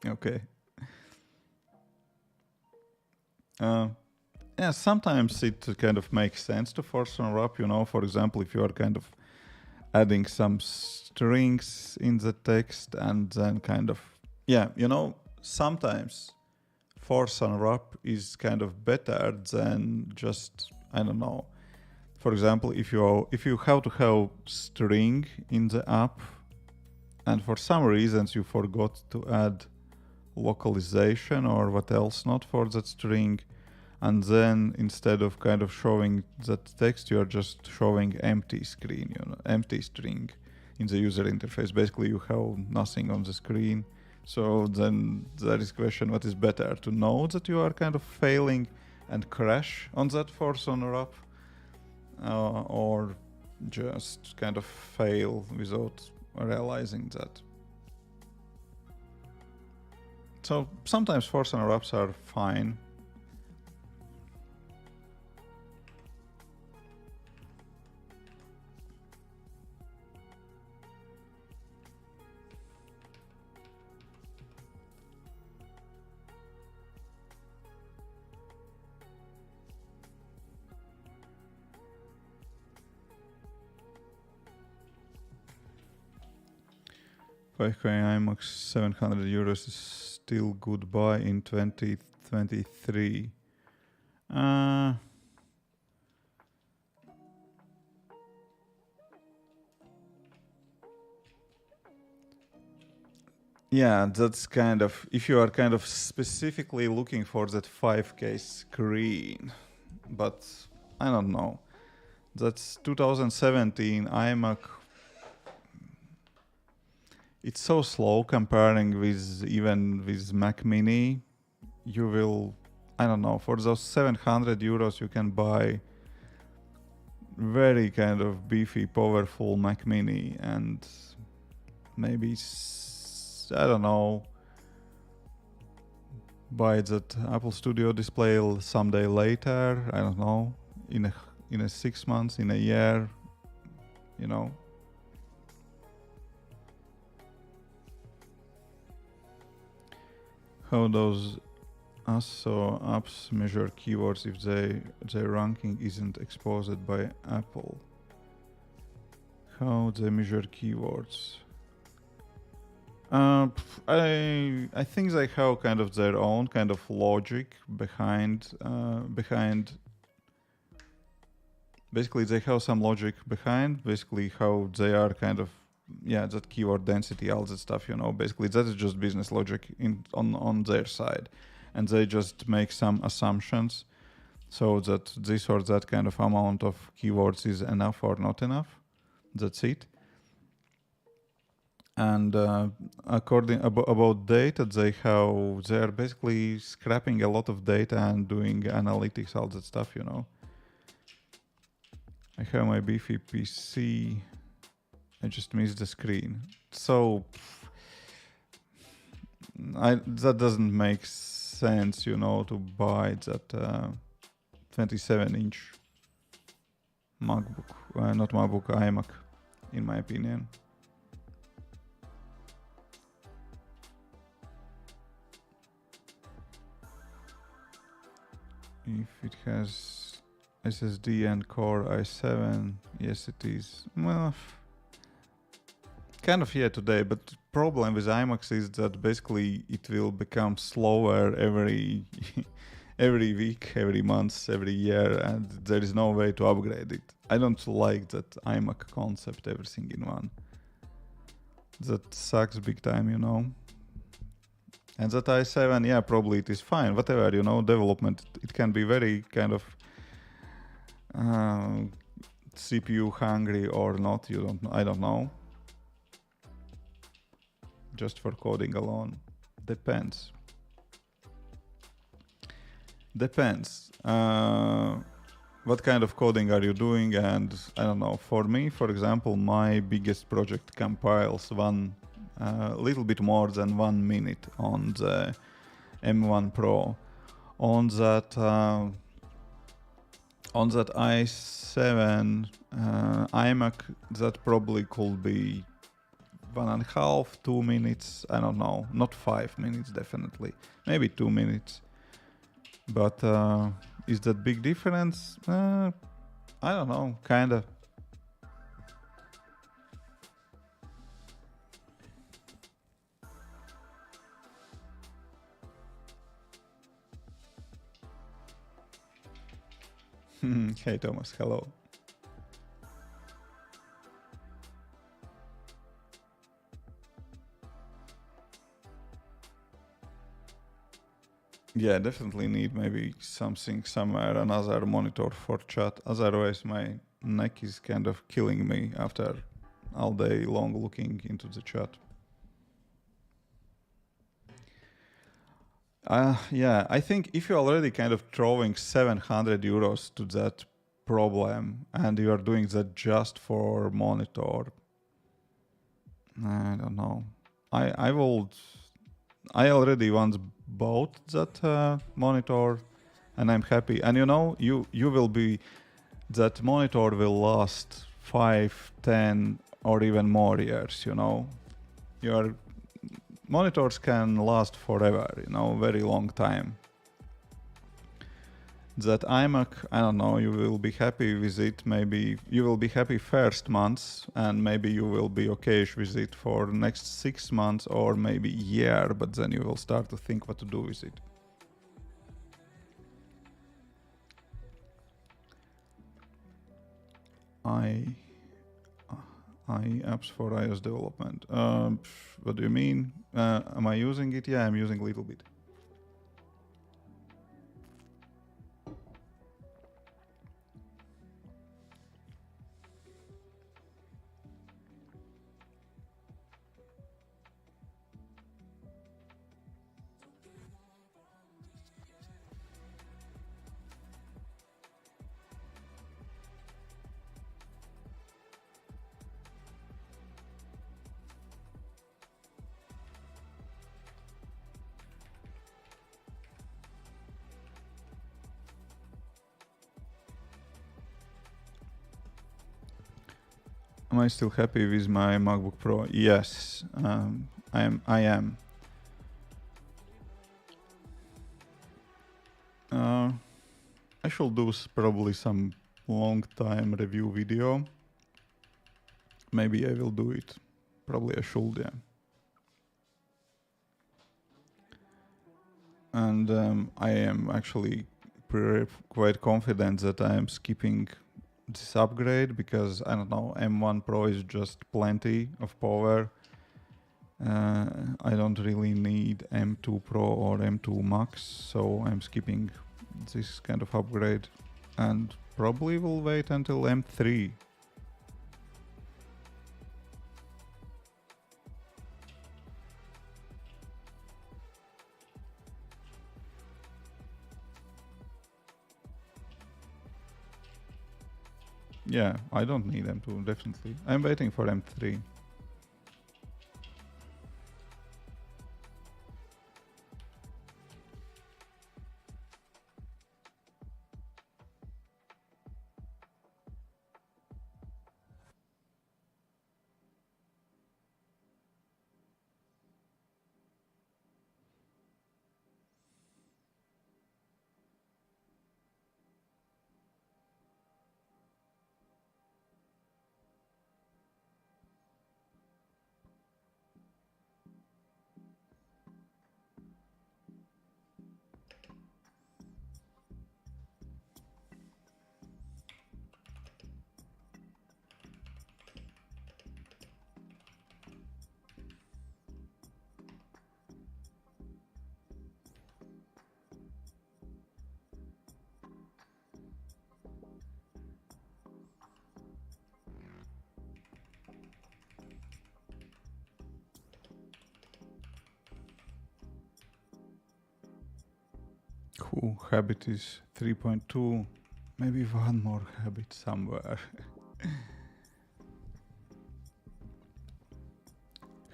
Okay. Yeah, sometimes it kind of makes sense to force on wrap, you know, for example, if you are kind of adding some strings in the text and then kind of, yeah, you know, sometimes force on wrap is kind of better than just, I don't know. For example, if you have to have string in the app and for some reasons you forgot to add localization or what else not for that string, and then instead of kind of showing that text, you are just showing empty screen, you know, empty string in the user interface. Basically, you have nothing on the screen. So then there is question, what is better, to know that you are kind of failing and crash on that force on wrap, or just kind of fail without realizing that. So sometimes force on wraps are fine. iMac 700 euros is still good buy in 2023. Yeah, that's kind of, if you are kind of specifically looking for that 5K screen, but I don't know. That's 2017 iMac. It's so slow comparing with even with Mac Mini. You will, I don't know, for those 700 euros you can buy very kind of beefy, powerful Mac Mini and maybe, I don't know, buy that Apple Studio display someday later, I don't know, in a 6 months, in a year, you know. How those ASO apps measure keywords if their ranking isn't exposed by Apple? How they measure keywords? I think they have kind of their own kind of logic behind. Basically, they have some logic behind. Basically, how they are kind of, yeah, that keyword density, all that stuff. You know, basically that is just business logic on their side, and they just make some assumptions, so that this or that kind of amount of keywords is enough or not enough. That's it. And according about data, they are basically scrapping a lot of data and doing analytics, all that stuff, you know. I have my beefy PC. I just missed the screen. So that doesn't make sense, you know, to buy that 27-inch MacBook, not MacBook, iMac, in my opinion. If it has SSD and Core i7, yes it is. Well, kind of yeah today, but the problem with iMacs is that basically it will become slower every every week, every month, every year, and there is no way to upgrade it. I don't like that iMac concept, everything in one. That sucks big time, you know. And that i7, yeah, probably it is fine. Whatever, you know, development, it can be very kind of CPU hungry or not. I don't know. Just for coding alone, depends. What kind of coding are you doing? And I don't know. For me, for example, my biggest project compiles little bit more than 1 minute on the M1 Pro. On that i7 iMac, that probably could be 1.5, 2 minutes, I don't know, not 5 minutes definitely, maybe 2 minutes. But is that big difference? I don't know, kinda. Hey Thomas, hello. Yeah, definitely need maybe something somewhere, another monitor for chat. Otherwise, my neck is kind of killing me after all day long looking into the chat. Yeah, I think if you're already kind of throwing 700 euros to that problem and you are doing that just for monitor, I don't know. I already once bought that monitor and I'm happy. And you will be, that monitor will last 5, 10 or even more years, Your monitors can last forever, very long time. That iMac, I don't know, you will be happy with it. Maybe you will be happy first months and maybe you will be okay with it for the next 6 months or maybe year, but then you will start to think what to do with it. apps for iOS development. What do you mean? Am I using it? Yeah, I'm using a little bit. Am I still happy with my MacBook Pro? Yes, I am. I should do probably some long time review video. Maybe I will do it. Probably I should, yeah. And I am actually quite confident that I am skipping this upgrade because I don't know, M1 Pro is just plenty of power. I don't really need M2 Pro or M2 Max, so I'm skipping this kind of upgrade and probably will wait until M3. Yeah, I don't need M2, definitely. I'm waiting for M3. Cool, habit is 3.2. Maybe one more habit somewhere.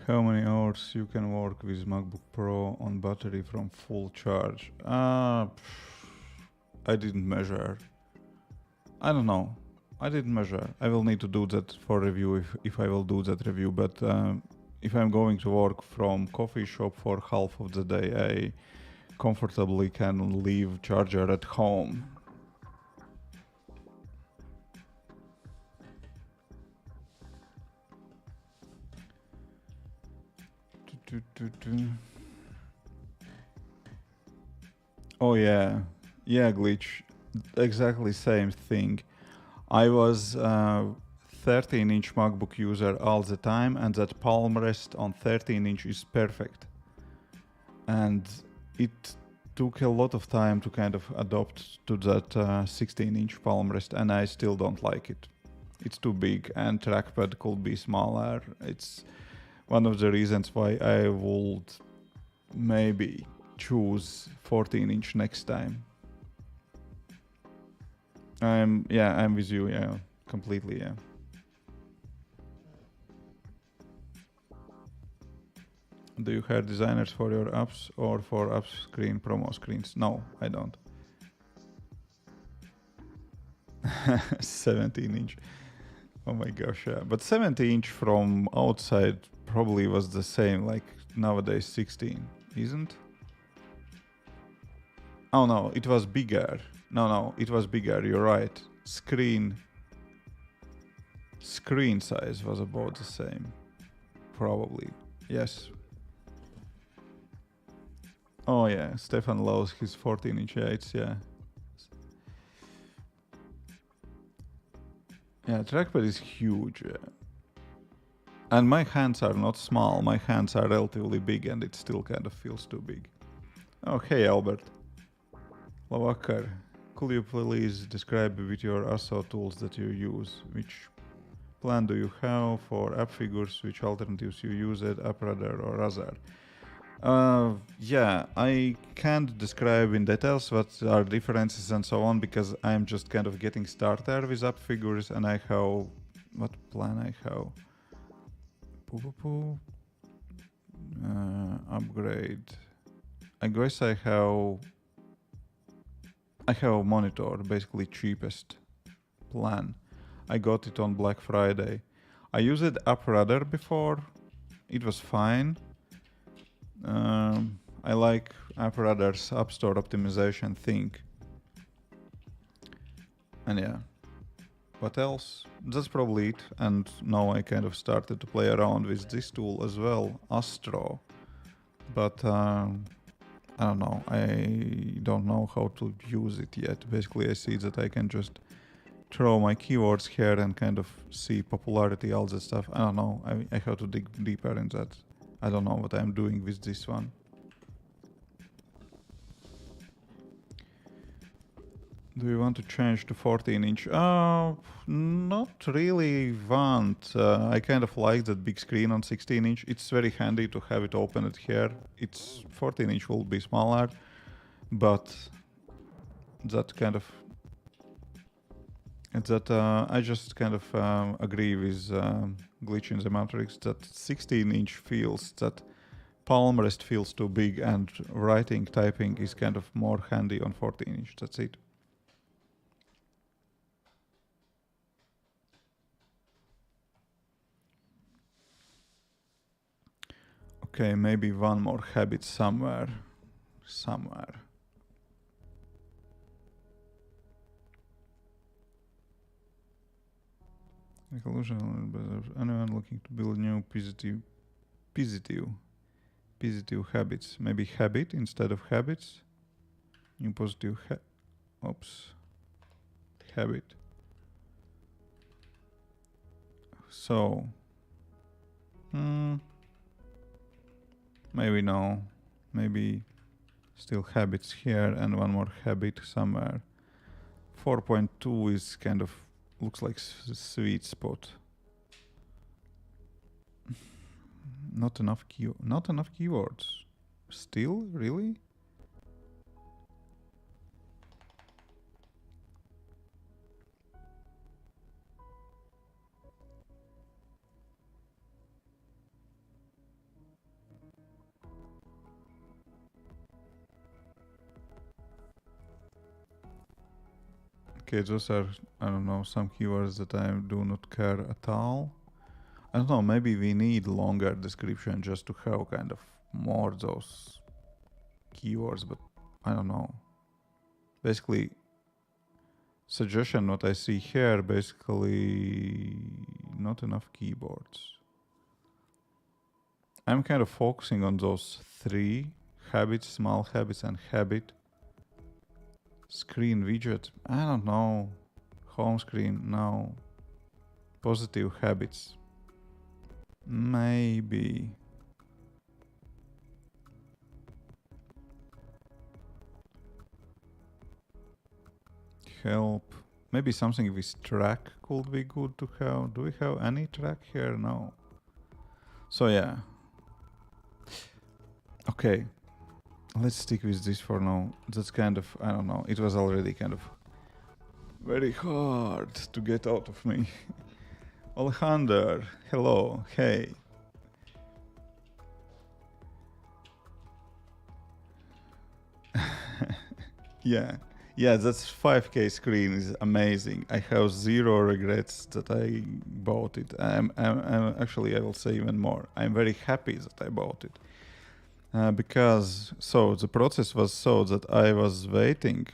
How many hours you can work with MacBook Pro on battery from full charge? I didn't measure. I don't know. I didn't measure. I will need to do that for review if I will do that review, but if I'm going to work from coffee shop for half of the day, I comfortably can leave charger at home. Oh yeah, yeah, glitch. Exactly same thing. I was 13-inch MacBook user all the time, and that palm rest on 13-inch is perfect. And it took a lot of time to kind of adopt to that 16-inch palm rest, and I still don't like it. It's too big, and trackpad could be smaller. It's one of the reasons why I would maybe choose 14-inch next time. I'm with you, yeah, completely, yeah. Do you hire designers for your apps or for app screen promo screens? No, I don't. 17-inch. Oh my gosh, yeah. But 70-inch from outside probably was the same, like nowadays 16, isn't? Oh no, it was bigger. No, it was bigger, you're right. Screen size was about the same. Probably, yes. Oh yeah, Stefan loves his 14-inch, yeah. Yeah, trackpad is huge, yeah. And my hands are not small, my hands are relatively big and it still kind of feels too big. Oh, hey Albert. Lavakar, could you please describe with your ASO tools that you use? Which plan do you have for app figures? Which alternatives you use it, AppRadar or Razar? Yeah, I can't describe in details what are differences and so on because I'm just kind of getting started with app figures and I have what plan I have. Upgrade. I guess I have a monitor, basically cheapest plan. I got it on Black Friday. I used AppRadar before. It was fine. I like AppRadar's App Store optimization thing. And yeah. What else? That's probably it. And now I kind of started to play around with this tool as well, Astro. But I don't know. I don't know how to use it yet. Basically, I see that I can just throw my keywords here and kind of see popularity, all that stuff. I don't know. I have to dig deeper in that. I don't know what I'm doing with this one. Do you want to change to 14-inch? Not really want. I kind of like that big screen on 16-inch. It's very handy to have it opened here. It's 14-inch will be smaller, but that kind of I just kind of agree with Glitch in the Matrix that 16-inch feels that palm rest feels too big and typing is kind of more handy on 14-inch. That's it. Okay, maybe one more habit somewhere. Anyone looking to build new positive habits? Maybe habit instead of habits. New positive habit. So, maybe no. Maybe still habits here and one more habit somewhere. 4.2 is kind of looks like sweet spot. Not enough keywords. Still, really? Okay, those are, I don't know, some keywords that I do not care at all. I don't know, maybe we need longer description just to have kind of more those keywords, but I don't know. Basically, suggestion what I see here, basically not enough keyboards. I'm kind of focusing on those three habits, small habits and habit. Screen widget, I don't know. Home screen, no. Positive habits, maybe. Help, maybe something with track could be good to have. Do we have any track here? No. So yeah. Okay, let's stick with this for now. That's kind of, I don't know, it was already kind of very hard to get out of me. Alejandro, hello, hey. Yeah, that's 5K screen is amazing. I have zero regrets that I bought it. I'm actually, I will say even more. I'm very happy that I bought it. Because, so the process was so that I was waiting.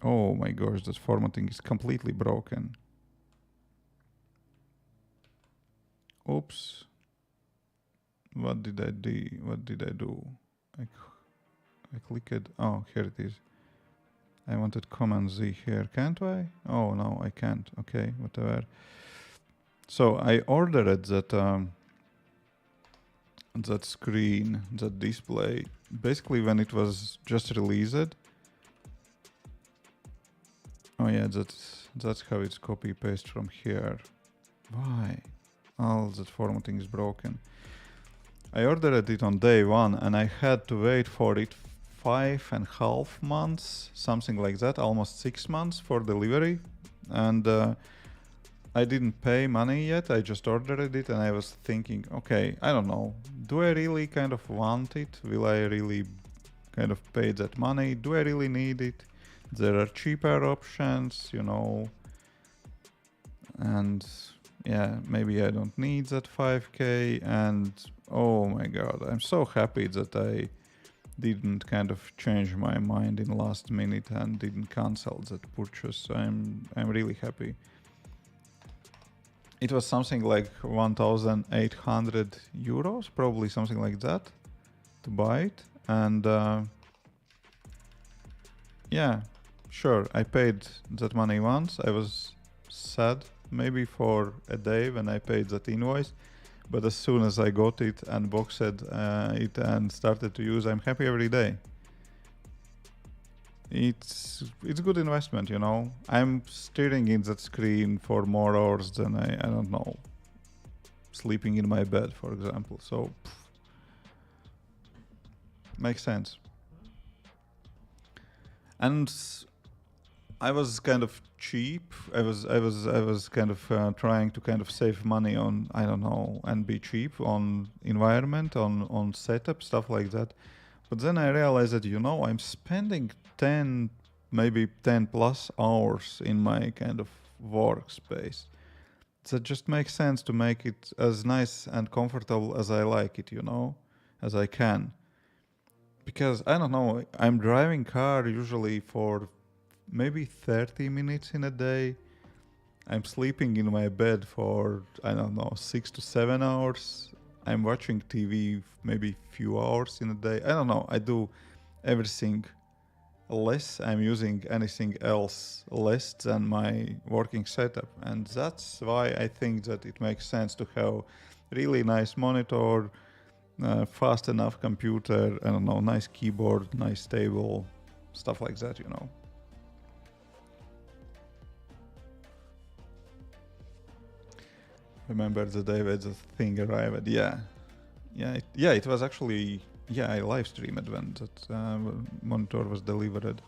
Oh my gosh, that formatting is completely broken. Oops. What did I do? I clicked, oh, here it is. I wanted Command Z here, can't I? Oh no, I can't. Okay, whatever. So I ordered that that screen, that display, basically when it was just released. Oh yeah, that's how it's copy paste from here. Why? All that formatting is broken. I ordered it on day one and I had to wait for it 5.5 months, something like that, almost 6 months for delivery. And I didn't pay money yet, I just ordered it and I was thinking, okay, I don't know, do I really kind of want it? Will I really kind of pay that money? Do I really need it? There are cheaper options, you know, and yeah, maybe I don't need that 5K. And oh my god, I'm so happy that I didn't kind of change my mind in last minute and didn't cancel that purchase. I'm really happy. It was something like 1,800 euros, probably something like that, to buy it. And yeah, sure, I paid that money once. I was sad maybe for a day when I paid that invoice, but as soon as I got it, unboxed it and started to use, I'm happy every day. It's good investment, you know. I'm staring in that screen for more hours than I don't know, sleeping in my bed, for example. So makes sense. And I was kind of cheap. I was kind of trying to kind of save money on, I don't know, and be cheap on environment, on setup, stuff like that. But then I realized that, you know, I'm spending 10, maybe 10 plus hours in my kind of workspace. So it just makes sense to make it as nice and comfortable as I like it, you know, as I can. Because I don't know, I'm driving car usually for maybe 30 minutes in a day. I'm sleeping in my bed for, I don't know, 6 to 7 hours. I'm watching TV maybe few hours in a day. I don't know. I do everything less. I'm using anything else less than my working setup. And that's why I think that it makes sense to have really nice monitor, fast enough computer, I don't know, nice keyboard, nice table, stuff like that, you know. Remember the day when the thing arrived? Yeah. It was actually, I live streamed when that monitor was delivered.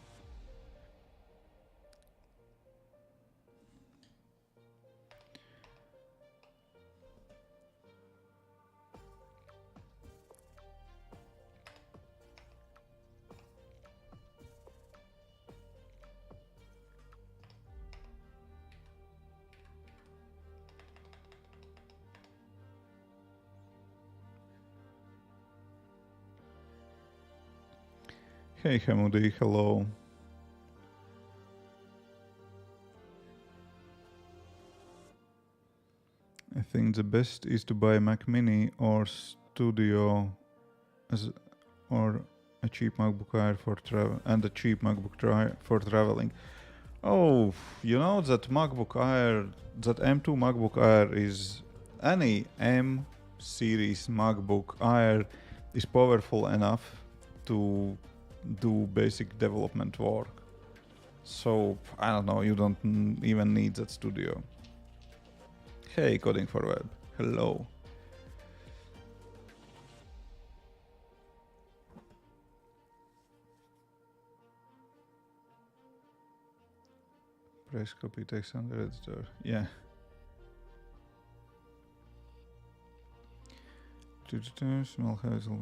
Hey Hamudi, hello. I think the best is to buy Mac Mini or Studio or a cheap MacBook Air for travel and a cheap MacBook for traveling. Oh, you know that MacBook Air, that M2 MacBook Air is any M series MacBook Air is powerful enough to do basic development work. So I don't know, you don't even need that studio. Hey, Coding for Web. Hello. Press copy text on the editor. Yeah. Small hazel.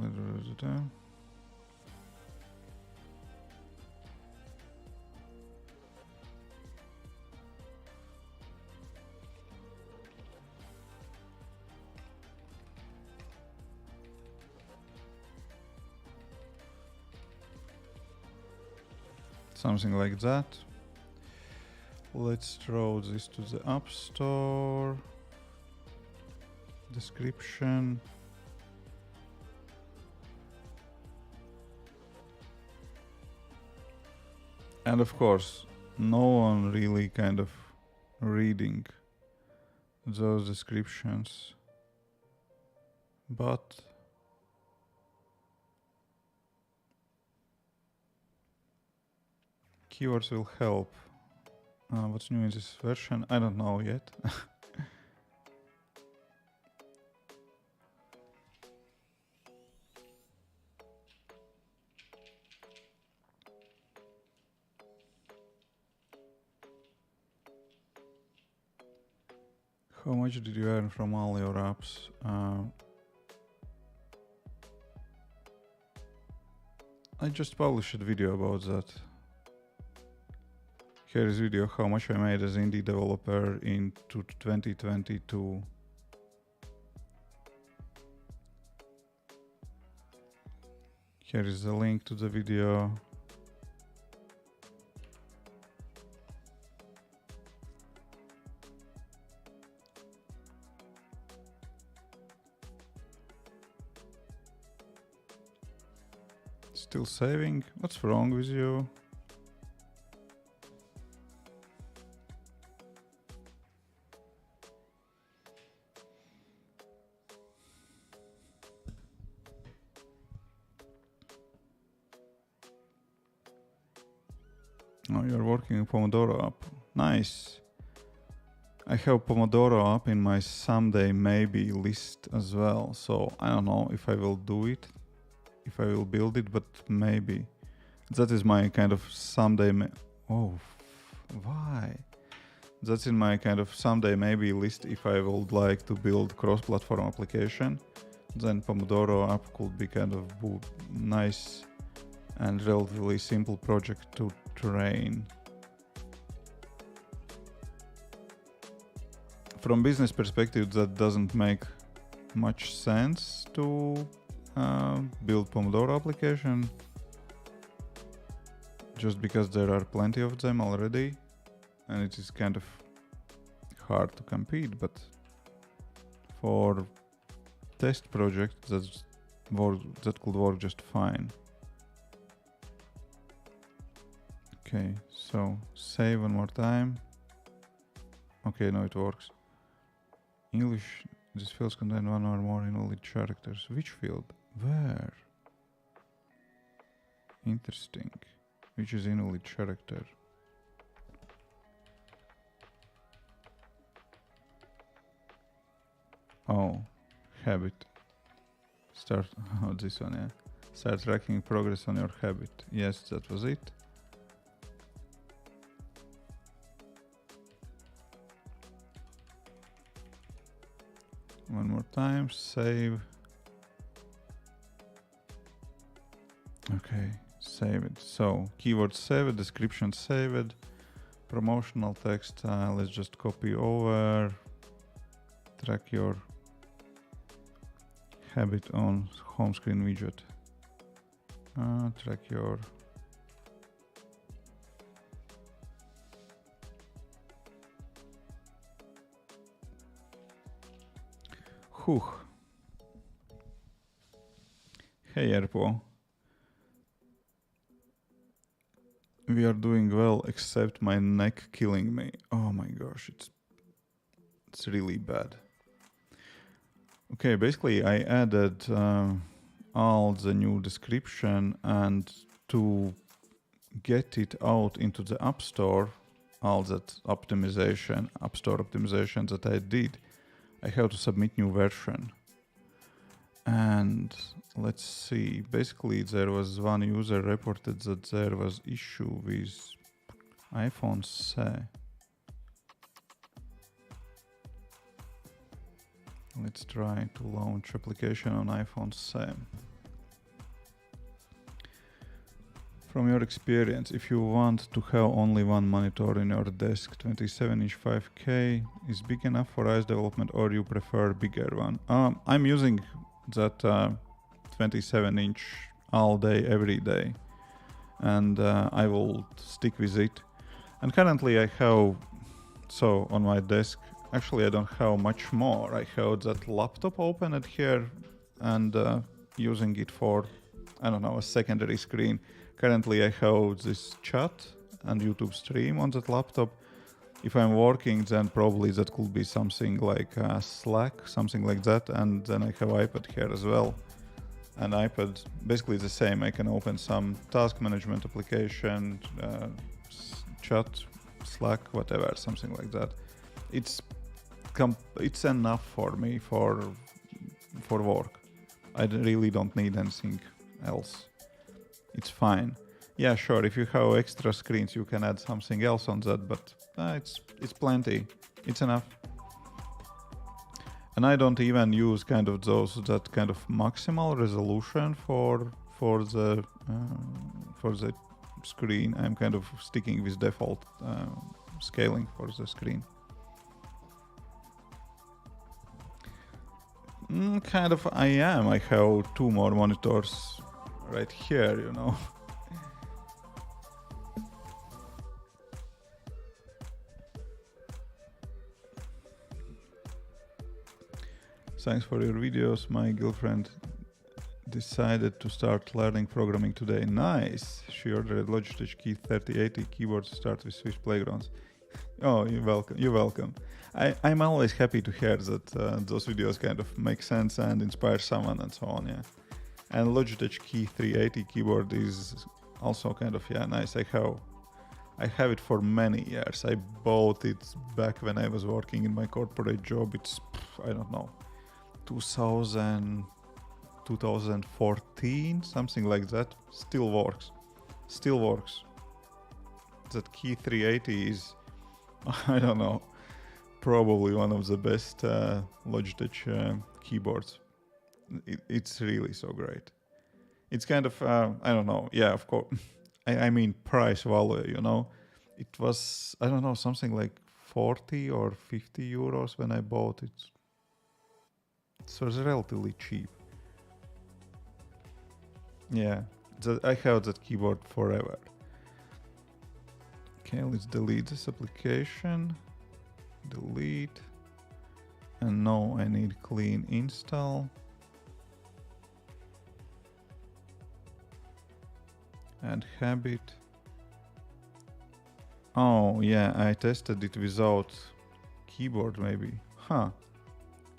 Something like that. Let's throw this to the App Store. Description. And of course, no one really kind of reading those descriptions. But keywords will help. What's new in this version? I don't know yet. How much did you earn from all your apps? I just published a video about that. Here is video how much I made as indie developer in 2022. Here is the link to the video. Still saving? What's wrong with you? Oh, you're working Pomodoro app. Nice. I have Pomodoro app in my someday maybe list as well. So I don't know if I will do it, if I will build it, but maybe. That is my kind of someday. Why? That's in my kind of someday maybe list if I would like to build cross-platform application. Then Pomodoro app could be kind of nice and relatively simple project to train. From business perspective, that doesn't make much sense to build Pomodoro application, just because there are plenty of them already, and it is kind of hard to compete. But for test project, that could work just fine. Okay, so save one more time. Okay, now it works. English, these fields contain one or more invalid characters. Which field? Where? Interesting. Which is invalid character? Oh, habit. Start, oh, this one, yeah. Start tracking progress on your habit. Yes, that was it. One more time, save. Okay, save it. So, keyword saved, description saved, promotional text, let's just copy over, track your habit on home screen widget. Track your Whew. Hey Erpo. We are doing well, except my neck killing me. Oh my gosh, it's really bad. Okay, basically I added all the new description, and to get it out into the App Store, all that optimization, App Store optimization that I did, I have to submit new version. And let's see, basically there was one user reported that there was issue with iPhone SE. Let's try to launch application on iPhone SE. From your experience, if you want to have only one monitor in your desk, 27-inch 5K is big enough for iOS development, or you prefer bigger one? I'm using that 27-inch all day, every day, and I will stick with it. And currently I have, so on my desk, actually I don't have much more. I have that laptop open at here and using it for, I don't know, a secondary screen. Currently I have this chat and YouTube stream on that laptop. If I'm working, then probably that could be something like Slack, something like that. And then I have iPad here as well. And iPad, basically the same. I can open some task management application, chat, Slack, whatever, something like that. It's enough for me for work. I really don't need anything else. It's fine. Yeah, sure, if you have extra screens, you can add something else on that, but it's plenty. It's enough. And I don't even use kind of that kind of maximal resolution for the screen. I'm kind of sticking with default scaling for the screen. Kind of I am. I have 2 more monitors right here, you know. Thanks for your videos. My girlfriend decided to start learning programming today. Nice. She ordered Logitech Key 3080 keyboard to start with Swiss Playgrounds. Oh, you're welcome. You're welcome. I'm always happy to hear that those videos kind of make sense and inspire someone and so on, yeah. And Logitech Key 380 keyboard is also kind of, yeah, nice. I have it for many years. I bought it back when I was working in my corporate job. It's, I don't know, 2014, something like that. Still works. That Key 380 is, I don't know, probably one of the best Logitech keyboards. It's really so great. It's kind of, I don't know, yeah, of course. I mean price value, you know. It was, I don't know, something like 40 or 50 euros when I bought it. So it's relatively cheap. Yeah, I have that keyboard forever. Okay, let's delete this application. Delete. And now I need clean install. Add habit. Oh yeah, I tested it without keyboard maybe. Huh.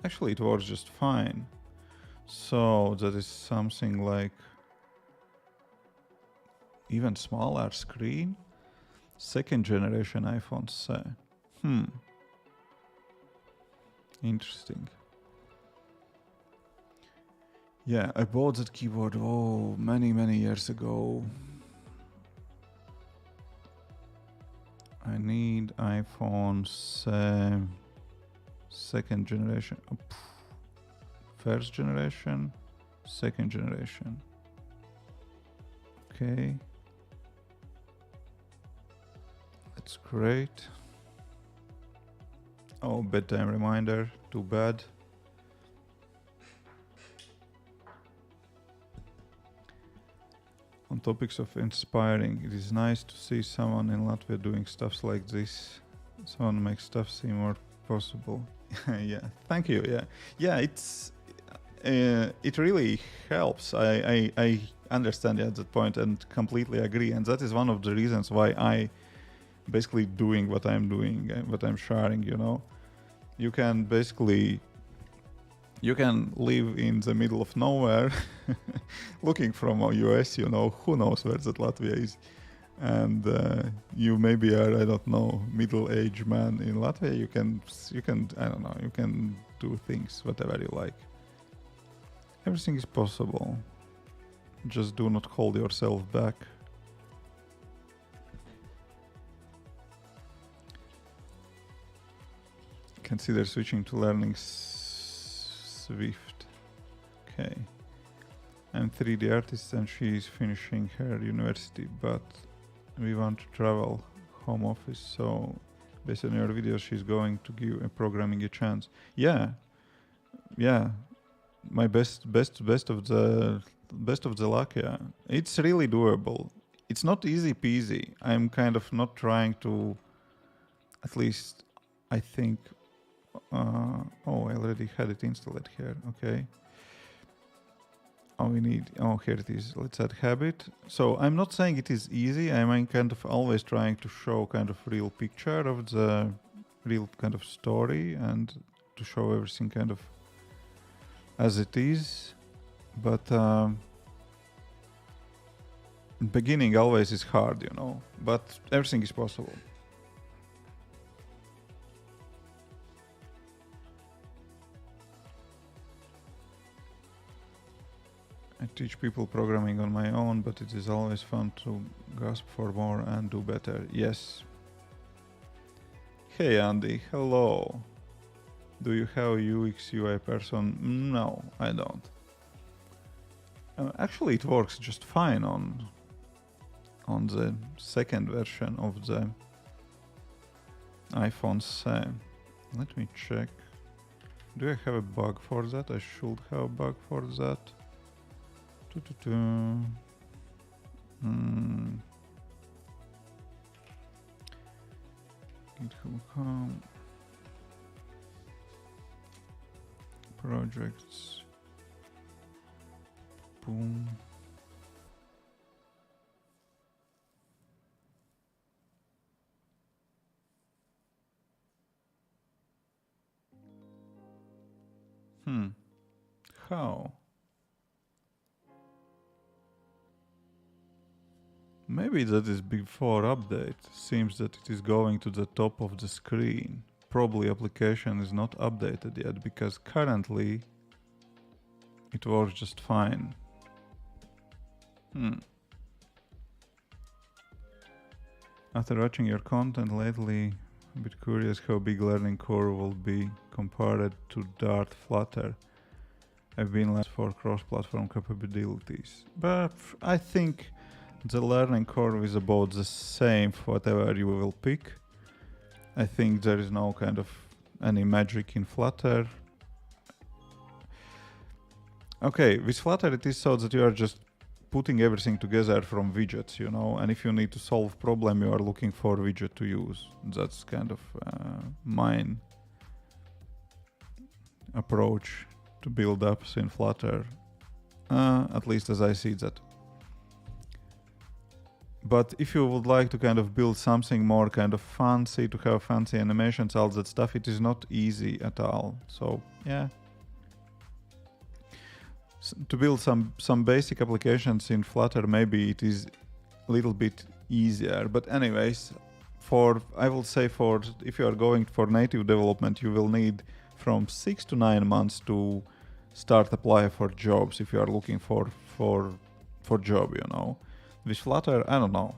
Actually it works just fine. So that is something like even smaller screen. 2nd generation iPhone SE. Interesting. Yeah, I bought that keyboard, many years ago. I need iPhone 2nd generation. 1st generation, 2nd generation. Okay. That's great. Oh, bedtime reminder, too bad. On topics of inspiring, it is nice to see someone in Latvia doing stuff like this. Someone makes stuff seem more possible. Yeah, thank you. Yeah, it really helps. I understand you at that point and completely agree. And that is one of the reasons why I basically doing what I'm doing, what I'm sharing. You can basically live in the middle of nowhere, looking from US. Who knows where that Latvia is. And you maybe are, I don't know, middle-aged man in Latvia. You can I don't know, you can do things whatever you like. Everything is possible. Just do not hold yourself back. Consider switching to learning Swift. Okay. I'm 3D artist and she is finishing her university, but we want to travel home office, so based on your videos she's going to give programming a chance. Yeah, my best of the luck. Yeah, it's really doable. It's not easy peasy. I'm kind of not trying to, at least I think. I already had it installed here. Okay. Here it is. Let's add habit. So I'm not saying it is easy. I'm kind of always trying to show kind of real picture of the real kind of story and to show everything kind of as it is. But beginning always is hard, but everything is possible. I teach people programming on my own, but it is always fun to grasp for more and do better. Yes. Hey Andy, hello. Do you have UX UI person? No, I don't. Actually, it works just fine on the second version of the iPhone 7. Let me check. Do I have a bug for that? I should have a bug for that. GitHub projects. Boom. How? Maybe that is before update. Seems that it is going to the top of the screen. Probably application is not updated yet because currently it works just fine. After watching your content lately, a bit curious how big learning curve will be compared to Dart Flutter. I've been less for cross-platform capabilities, but I think the learning curve is about the same for whatever you will pick. I think there is no kind of any magic in Flutter. Okay, with Flutter it is so that you are just putting everything together from widgets, and if you need to solve problem, you are looking for widget to use. That's kind of mine approach to build apps in Flutter, at least as I see that. But if you would like to kind of build something more kind of fancy, to have fancy animations, all that stuff, it is not easy at all. So yeah, to build some basic applications in Flutter, maybe it is a little bit easier. But anyways, I will say if you are going for native development, you will need from 6 to 9 months to start apply for jobs if you are looking for job, With Flutter, I don't know.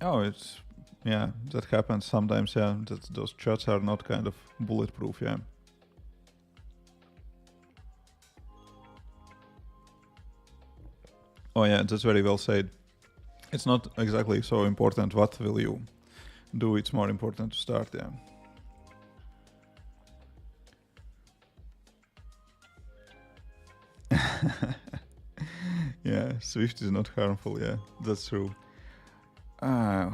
Oh, that happens sometimes, that those chats are not kind of bulletproof, Oh yeah, that's very well said. It's not exactly so important what will you do, it's more important to start, Yeah, Swift is not harmful. Yeah, that's true.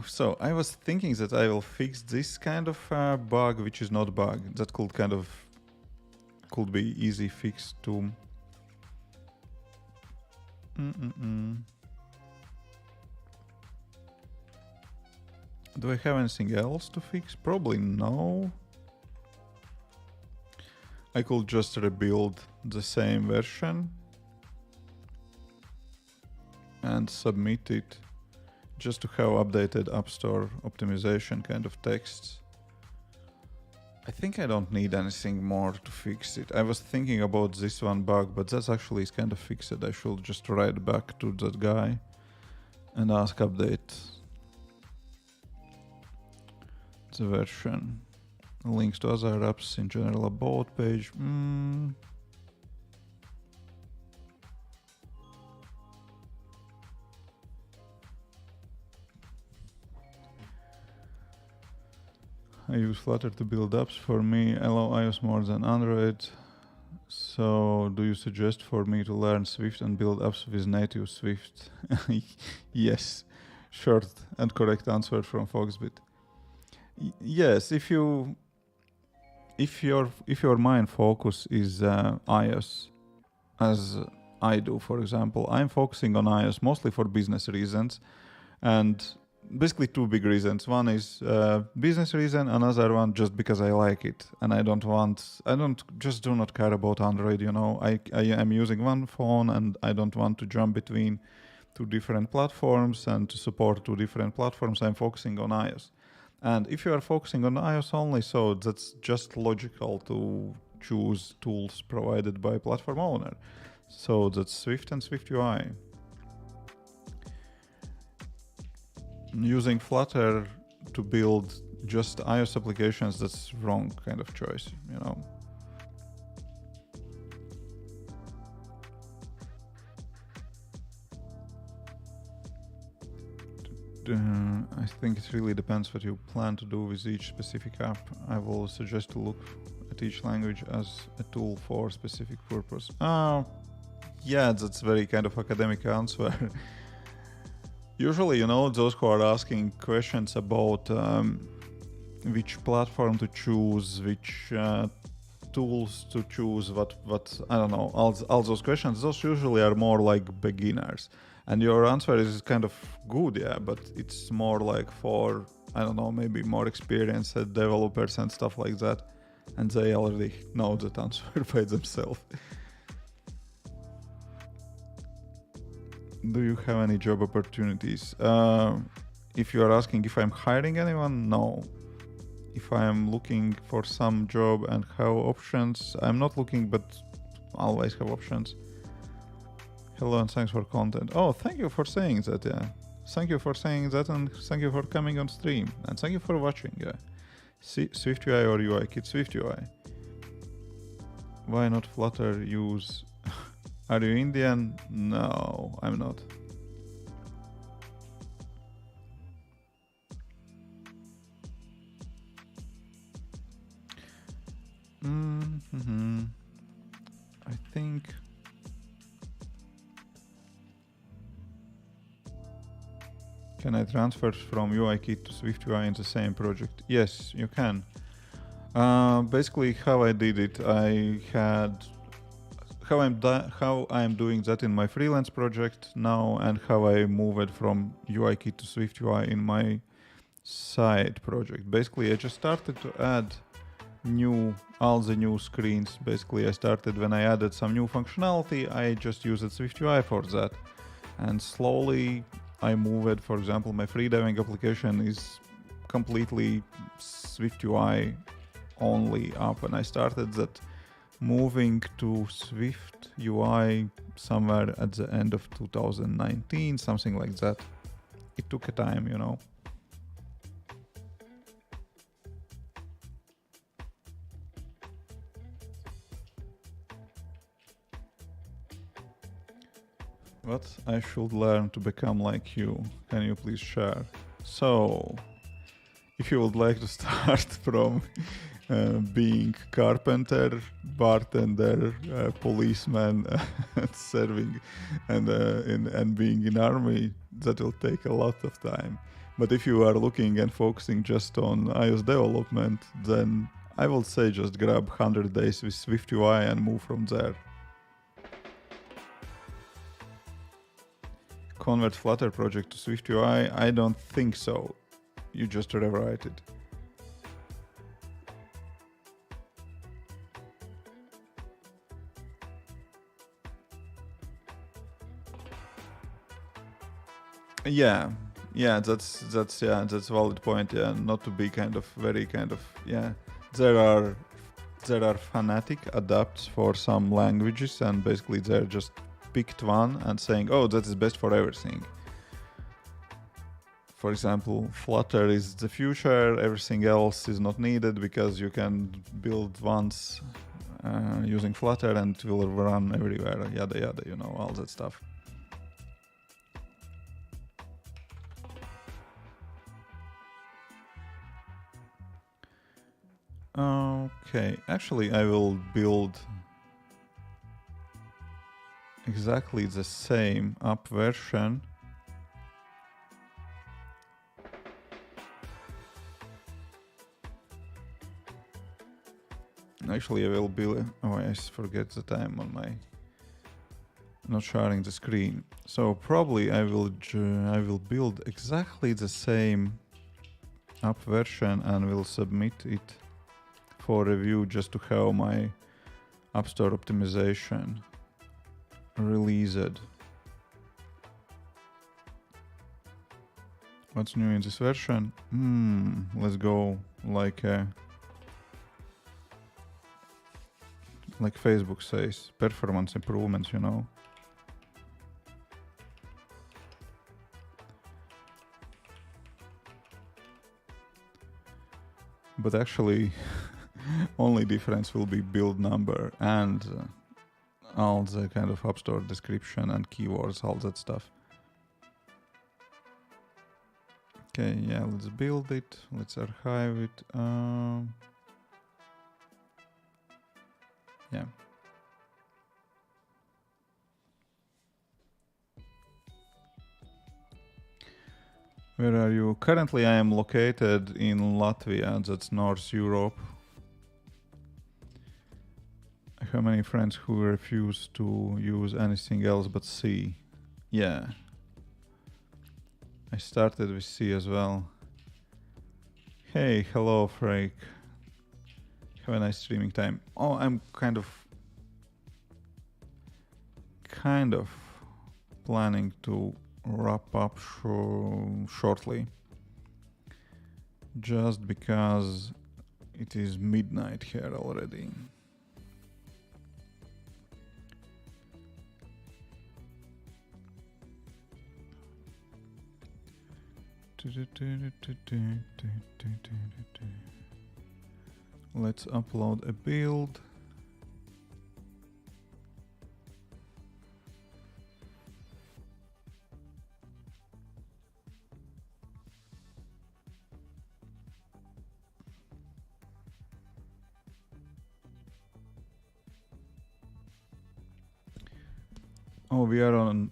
So I was thinking that I will fix this kind of bug, which is not bug. That could be easy fix too. Do I have anything else to fix? Probably no. I could just rebuild the same version and submit it just to have updated App Store optimization kind of texts. I think I don't need anything more to fix it. I was thinking about this one bug, but that's actually is kind of fixed. I should just write back to that guy and ask update the version. Links to other apps in general about page. I use Flutter to build apps. For me, I love iOS more than Android. So, do you suggest for me to learn Swift and build apps with native Swift? Yes, short and correct answer from Foxbit. Yes, if your main focus is iOS, as I do, for example, I'm focusing on iOS mostly for business reasons, and basically two big reasons. One is business reason, another one just because I like it, and I do not care about Android. I am using one phone, and I don't want to jump between two different platforms, and to support two different platforms, I'm focusing on iOS. And if you are focusing on iOS only, so that's just logical to choose tools provided by platform owner. So that's Swift and Swift UI. Using Flutter to build just iOS applications, that's wrong kind of choice, I think it really depends what you plan to do with each specific app. I will suggest to look at each language as a tool for specific purpose. Yeah, that's very kind of academic answer. Usually, those who are asking questions about which platform to choose, which tools to choose, what I don't know, all those questions, those usually are more like beginners. And your answer is kind of good, yeah, but it's more like for, I don't know, maybe more experienced developers and stuff like that. And they already know that answer by themselves. Do you have any job opportunities? If you are asking if I'm hiring anyone, no. If I'm looking for some job and have options, I'm not looking, but always have options. Hello and thanks for content. Oh, thank you for saying that, yeah. Thank you for saying that, and thank you for coming on stream. And thank you for watching, yeah. Swift UI or UI Kit? Swift UI. Why not Flutter use... Are you Indian? No, I'm not. I think... Can I transfer from UIKit to SwiftUI in the same project? Yes, you can. Basically, how I did it, how I'm doing that in my freelance project now, and how I moved from UIKit to SwiftUI in my side project. Basically, I just started to add all the new screens. Basically, I started when I added some new functionality, I just used SwiftUI for that. And slowly I moved, for example, my freediving application is completely SwiftUI only app, and I started that moving to Swift UI somewhere at the end of 2019, something like that. It took a time, What I should learn to become like you? Can you please share? So, if you would like to start from being carpenter, bartender, policeman, serving, and being in army, that will take a lot of time. But if you are looking and focusing just on iOS development, then I will say just grab 100 days with SwiftUI and move from there. Convert Flutter project to SwiftUI? I don't think so. You just rewrite it. Yeah, that's a valid point. Yeah, not to be There are fanatic adapts for some languages, and basically they're just picked one and saying, oh, that is best for everything. For example, Flutter is the future, everything else is not needed because you can build once using Flutter and it will run everywhere, yada yada, all that stuff. Okay, actually I will build exactly the same app version. Actually I will build, I forget that I'm on my, not sharing the screen. So probably I will build exactly the same app version and will submit it for review just to have my App Store optimization released. What's new in this version? Let's go like Facebook says, performance improvements, But actually, only difference will be build number and all the kind of App Store description and keywords, all that stuff. Okay, yeah, let's build it. Let's archive it. Yeah. Where are you? Currently, I am located in Latvia. That's North Europe. I have many friends who refuse to use anything else but C. Yeah. I started with C as well. Hey, hello, Freak. Have a nice streaming time. Oh, I'm kind of planning to wrap up shortly. Just because it is midnight here already. Let's upload a build. Oh, we are on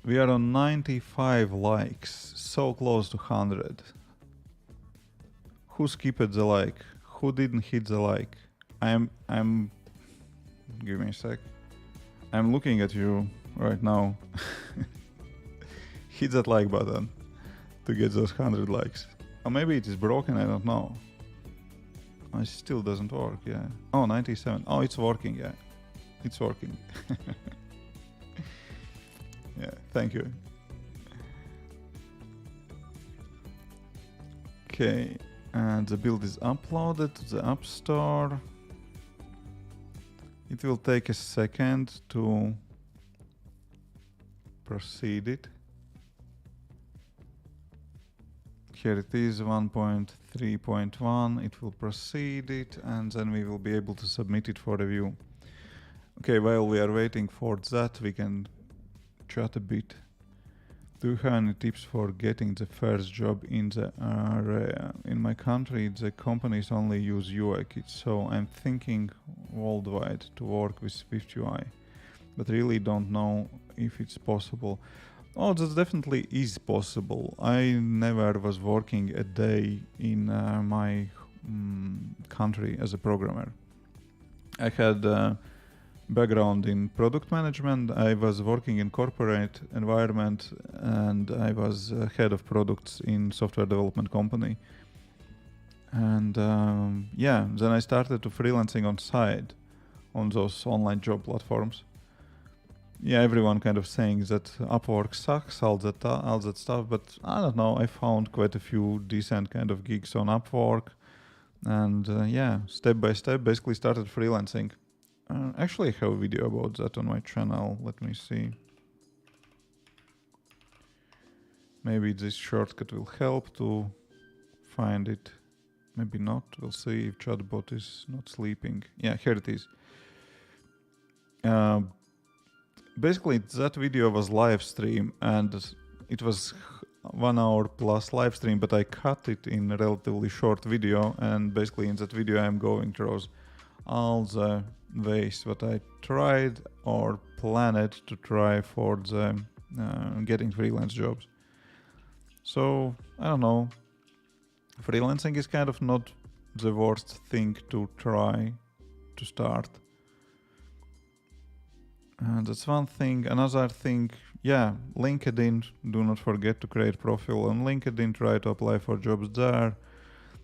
95 likes, so close to 100. Who skipped the like? Who didn't hit the like? I'm give me a sec. I'm looking at you right now. Hit that like button to get those 100 likes. Or maybe it is broken, I don't know. Oh, it still doesn't work, yeah. Oh, 97. Oh, it's working, yeah. It's working. Yeah, thank you. Okay, and the build is uploaded to the App Store. It will take a second to proceed it. Here it is, 1.3.1. It will proceed it, and then we will be able to submit it for review. Okay, while we are waiting for that, we can chat a bit. Do you have any tips for getting the first job in the area? In my country, the companies only use UI kits, so I'm thinking worldwide to work with Swift UI, but really don't know if it's possible. Oh, that definitely is possible. I never was working a day in my country as a programmer. I had background in product management. I was working in corporate environment, and I was head of products in software development company. And then I started to freelancing on side on those online job platforms. Yeah, everyone kind of saying that Upwork sucks, all that stuff, but I don't know. I found quite a few decent kind of gigs on Upwork, and step by step, basically started freelancing. Actually, I have a video about that on my channel. Let me see. Maybe this shortcut will help to find it. Maybe not. We'll see if chatbot is not sleeping. Yeah, here it is. Basically, that video was live stream, and it was 1 hour plus live stream, but I cut it in a relatively short video, and basically in that video I'm going through all the ways what I tried or planned to try for the getting freelance jobs. So I don't know, freelancing is kind of not the worst thing to try to start. That's one thing. Another thing, LinkedIn. Do not forget to create profile on LinkedIn. Try to apply for jobs there.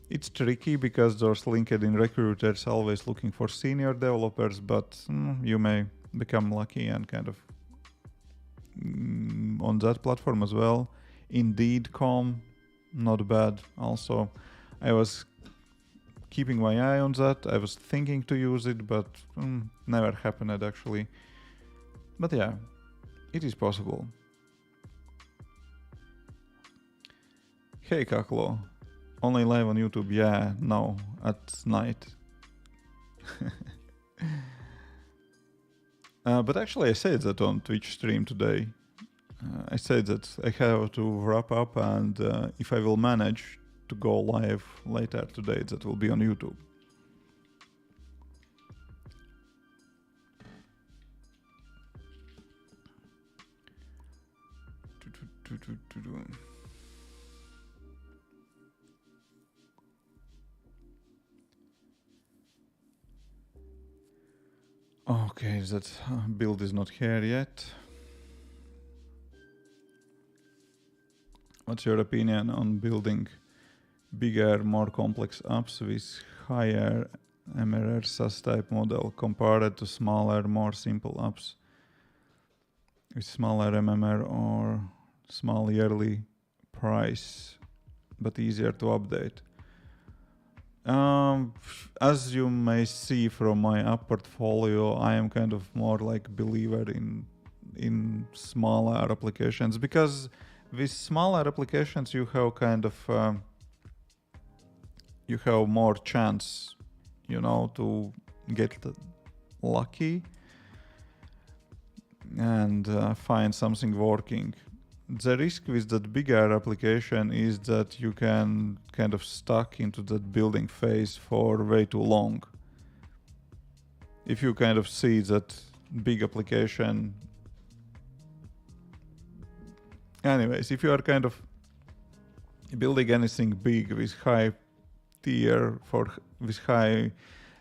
It's tricky because those LinkedIn recruiters always looking for senior developers, but you may become lucky and kind of on that platform as well. Indeed.com, not bad. Also, I was keeping my eye on that. I was thinking to use it, but never happened actually. But yeah, it is possible. Hey Kaklo, only live on YouTube? Yeah, no, at night. But actually I said that on Twitch stream today. I said that I have to wrap up, and if I will manage to go live later today, that will be on YouTube. Okay, that build is not here yet. What's your opinion on building bigger, more complex apps with higher MRR SaaS type model compared to smaller, more simple apps with smaller MMR or small yearly price but easier to update? As you may see from my app portfolio, I am kind of more like believer in smaller applications, because with smaller applications you have kind of you have more chance, to get lucky and find something working. The risk with that bigger application is that you can kind of stuck into that building phase for way too long. If you kind of see that big application, anyways, if you are kind of building anything big with high tier with high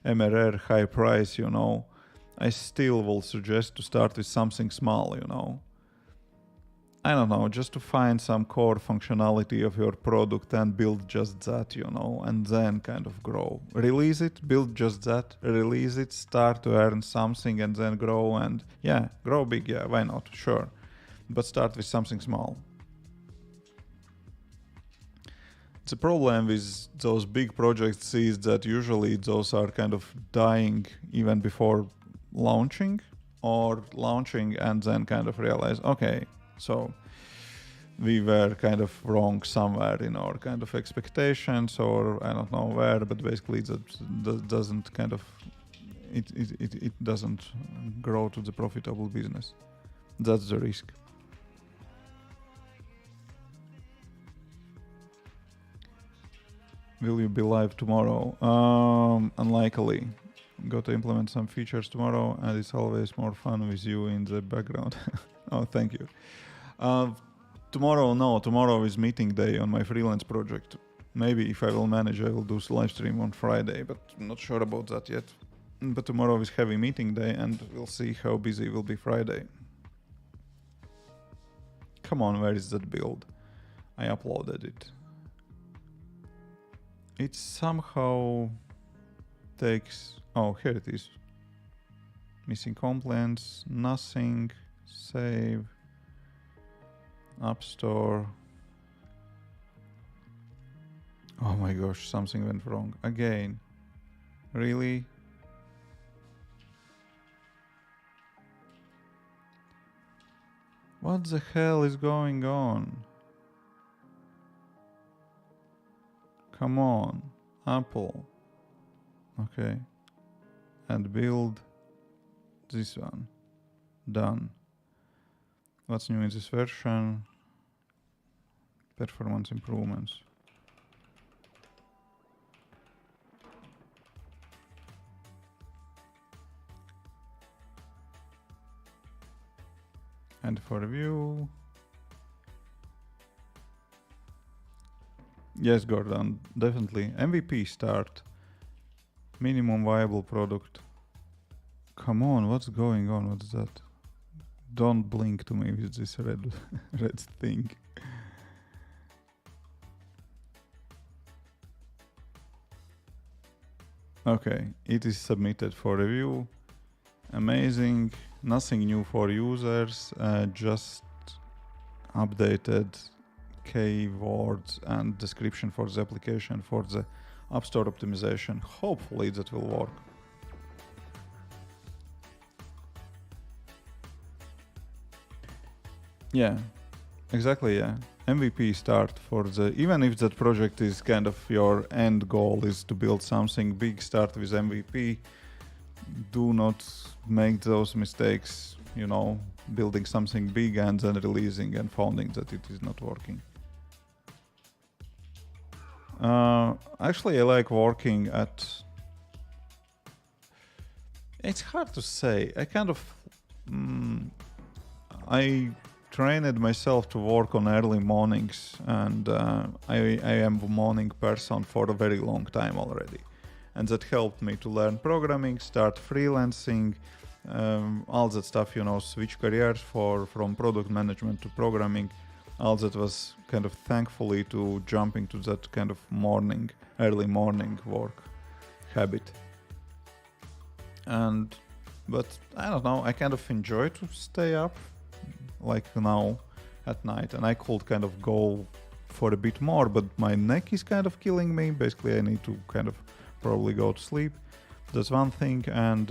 MRR, high price, I still will suggest to start with something small, I don't know, just to find some core functionality of your product and build just that, and then kind of grow. Release it, build just that, release it, start to earn something, and then grow, and grow big, why not, sure. But start with something small. The problem with those big projects is that usually those are kind of dying even before launching, or launching and then kind of realize, okay, so we were kind of wrong somewhere in our kind of expectations, or I don't know where, but basically that doesn't kind of, it doesn't grow to the profitable business. That's the risk. Will you be live tomorrow? Unlikely. Got to implement some features tomorrow, and it's always more fun with you in the background. Oh, thank you. Tomorrow, no. Tomorrow is meeting day on my freelance project. Maybe if I will manage, I will do live stream on Friday, but I'm not sure about that yet. But tomorrow is heavy meeting day, and we'll see how busy will be Friday. Come on, where is that build? I uploaded it. It somehow takes... Oh, here it is. Missing complaints, nothing, save, App Store. Oh my gosh, something went wrong. Again. Really? What the hell is going on? Come on, Apple. Okay. And build this one. Done. What's new in this version? Performance improvements. And for review. Yes, Gordon, definitely. MVP start. Minimum viable product. Come on, what's going on? What's that? Don't blink to me with this red thing. Okay, it is submitted for review. Amazing. Nothing new for users. Just updated keywords and description for the application for the App Store optimization. Hopefully that will work. Yeah, exactly, yeah. MVP start for the... Even if that project is kind of your end goal is to build something big, start with MVP. Do not make those mistakes, you know, building something big and then releasing and finding that it is not working. Actually, I like working at... It's hard to say. I kind of... I trained myself to work on early mornings, and I am a morning person for a very long time already. And that helped me to learn programming, start freelancing, all that stuff, you know, switch careers from product management to programming. All that was kind of thankfully to jumping to that kind of early morning work habit. But I don't know, I kind of enjoy to stay up like now at night, and I could kind of go for a bit more, but my neck is kind of killing me. Basically, I need to kind of probably go to sleep. That's one thing, and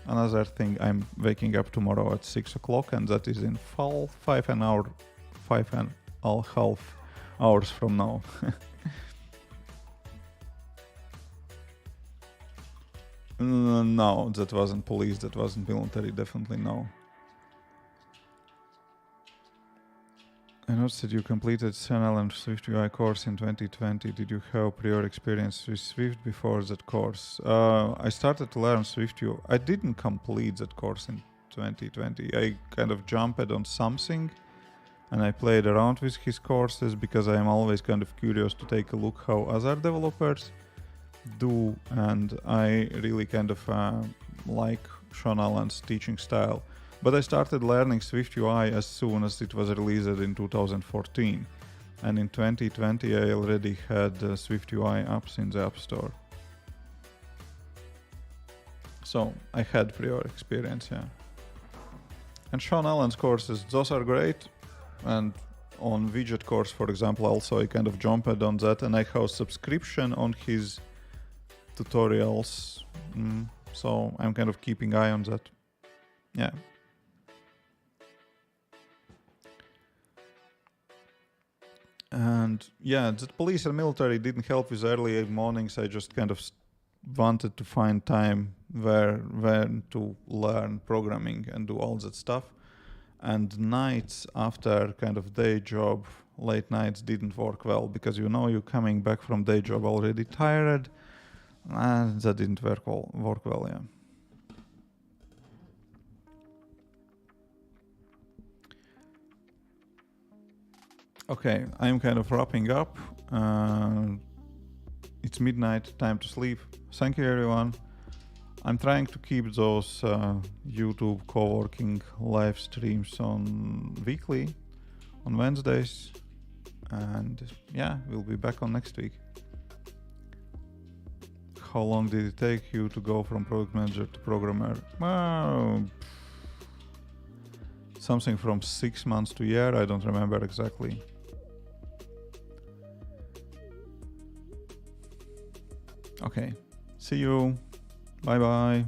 another thing, I'm waking up tomorrow at 6 o'clock, and that is in 5.5 hours from now. No, that wasn't police, that wasn't military, definitely no. I noticed that you completed CNL and Swift UI course in 2020. Did you have prior experience with Swift before that course? I started to learn Swift UI. I didn't complete that course in 2020. I kind of jumped on something and I played around with his courses because I am always kind of curious to take a look how other developers do, and I really kind of like Sean Allen's teaching style. But I started learning Swift UI as soon as it was released in 2014. And in 2020 I already had Swift UI apps in the App Store. So I had prior experience, yeah. And Sean Allen's courses, those are great. And on widget course, for example, also I kind of jumped on that, and I have subscription on his tutorials. So I'm kind of keeping eye on that. Yeah. And yeah, the police and military didn't help with early mornings. I just kind of wanted to find time when to learn programming and do all that stuff. And nights after kind of day job late nights didn't work well, because you know you're coming back from day job already tired, and that didn't work well, yeah. Okay, I'm kind of wrapping up. It's midnight, time to sleep. Thank you, everyone. I'm trying to keep those YouTube coworking live streams on weekly, on Wednesdays. And yeah, we'll be back on next week. How long did it take you to go from product manager to programmer? Well, something from 6 months to a year. I don't remember exactly. Okay, see you. Bye bye.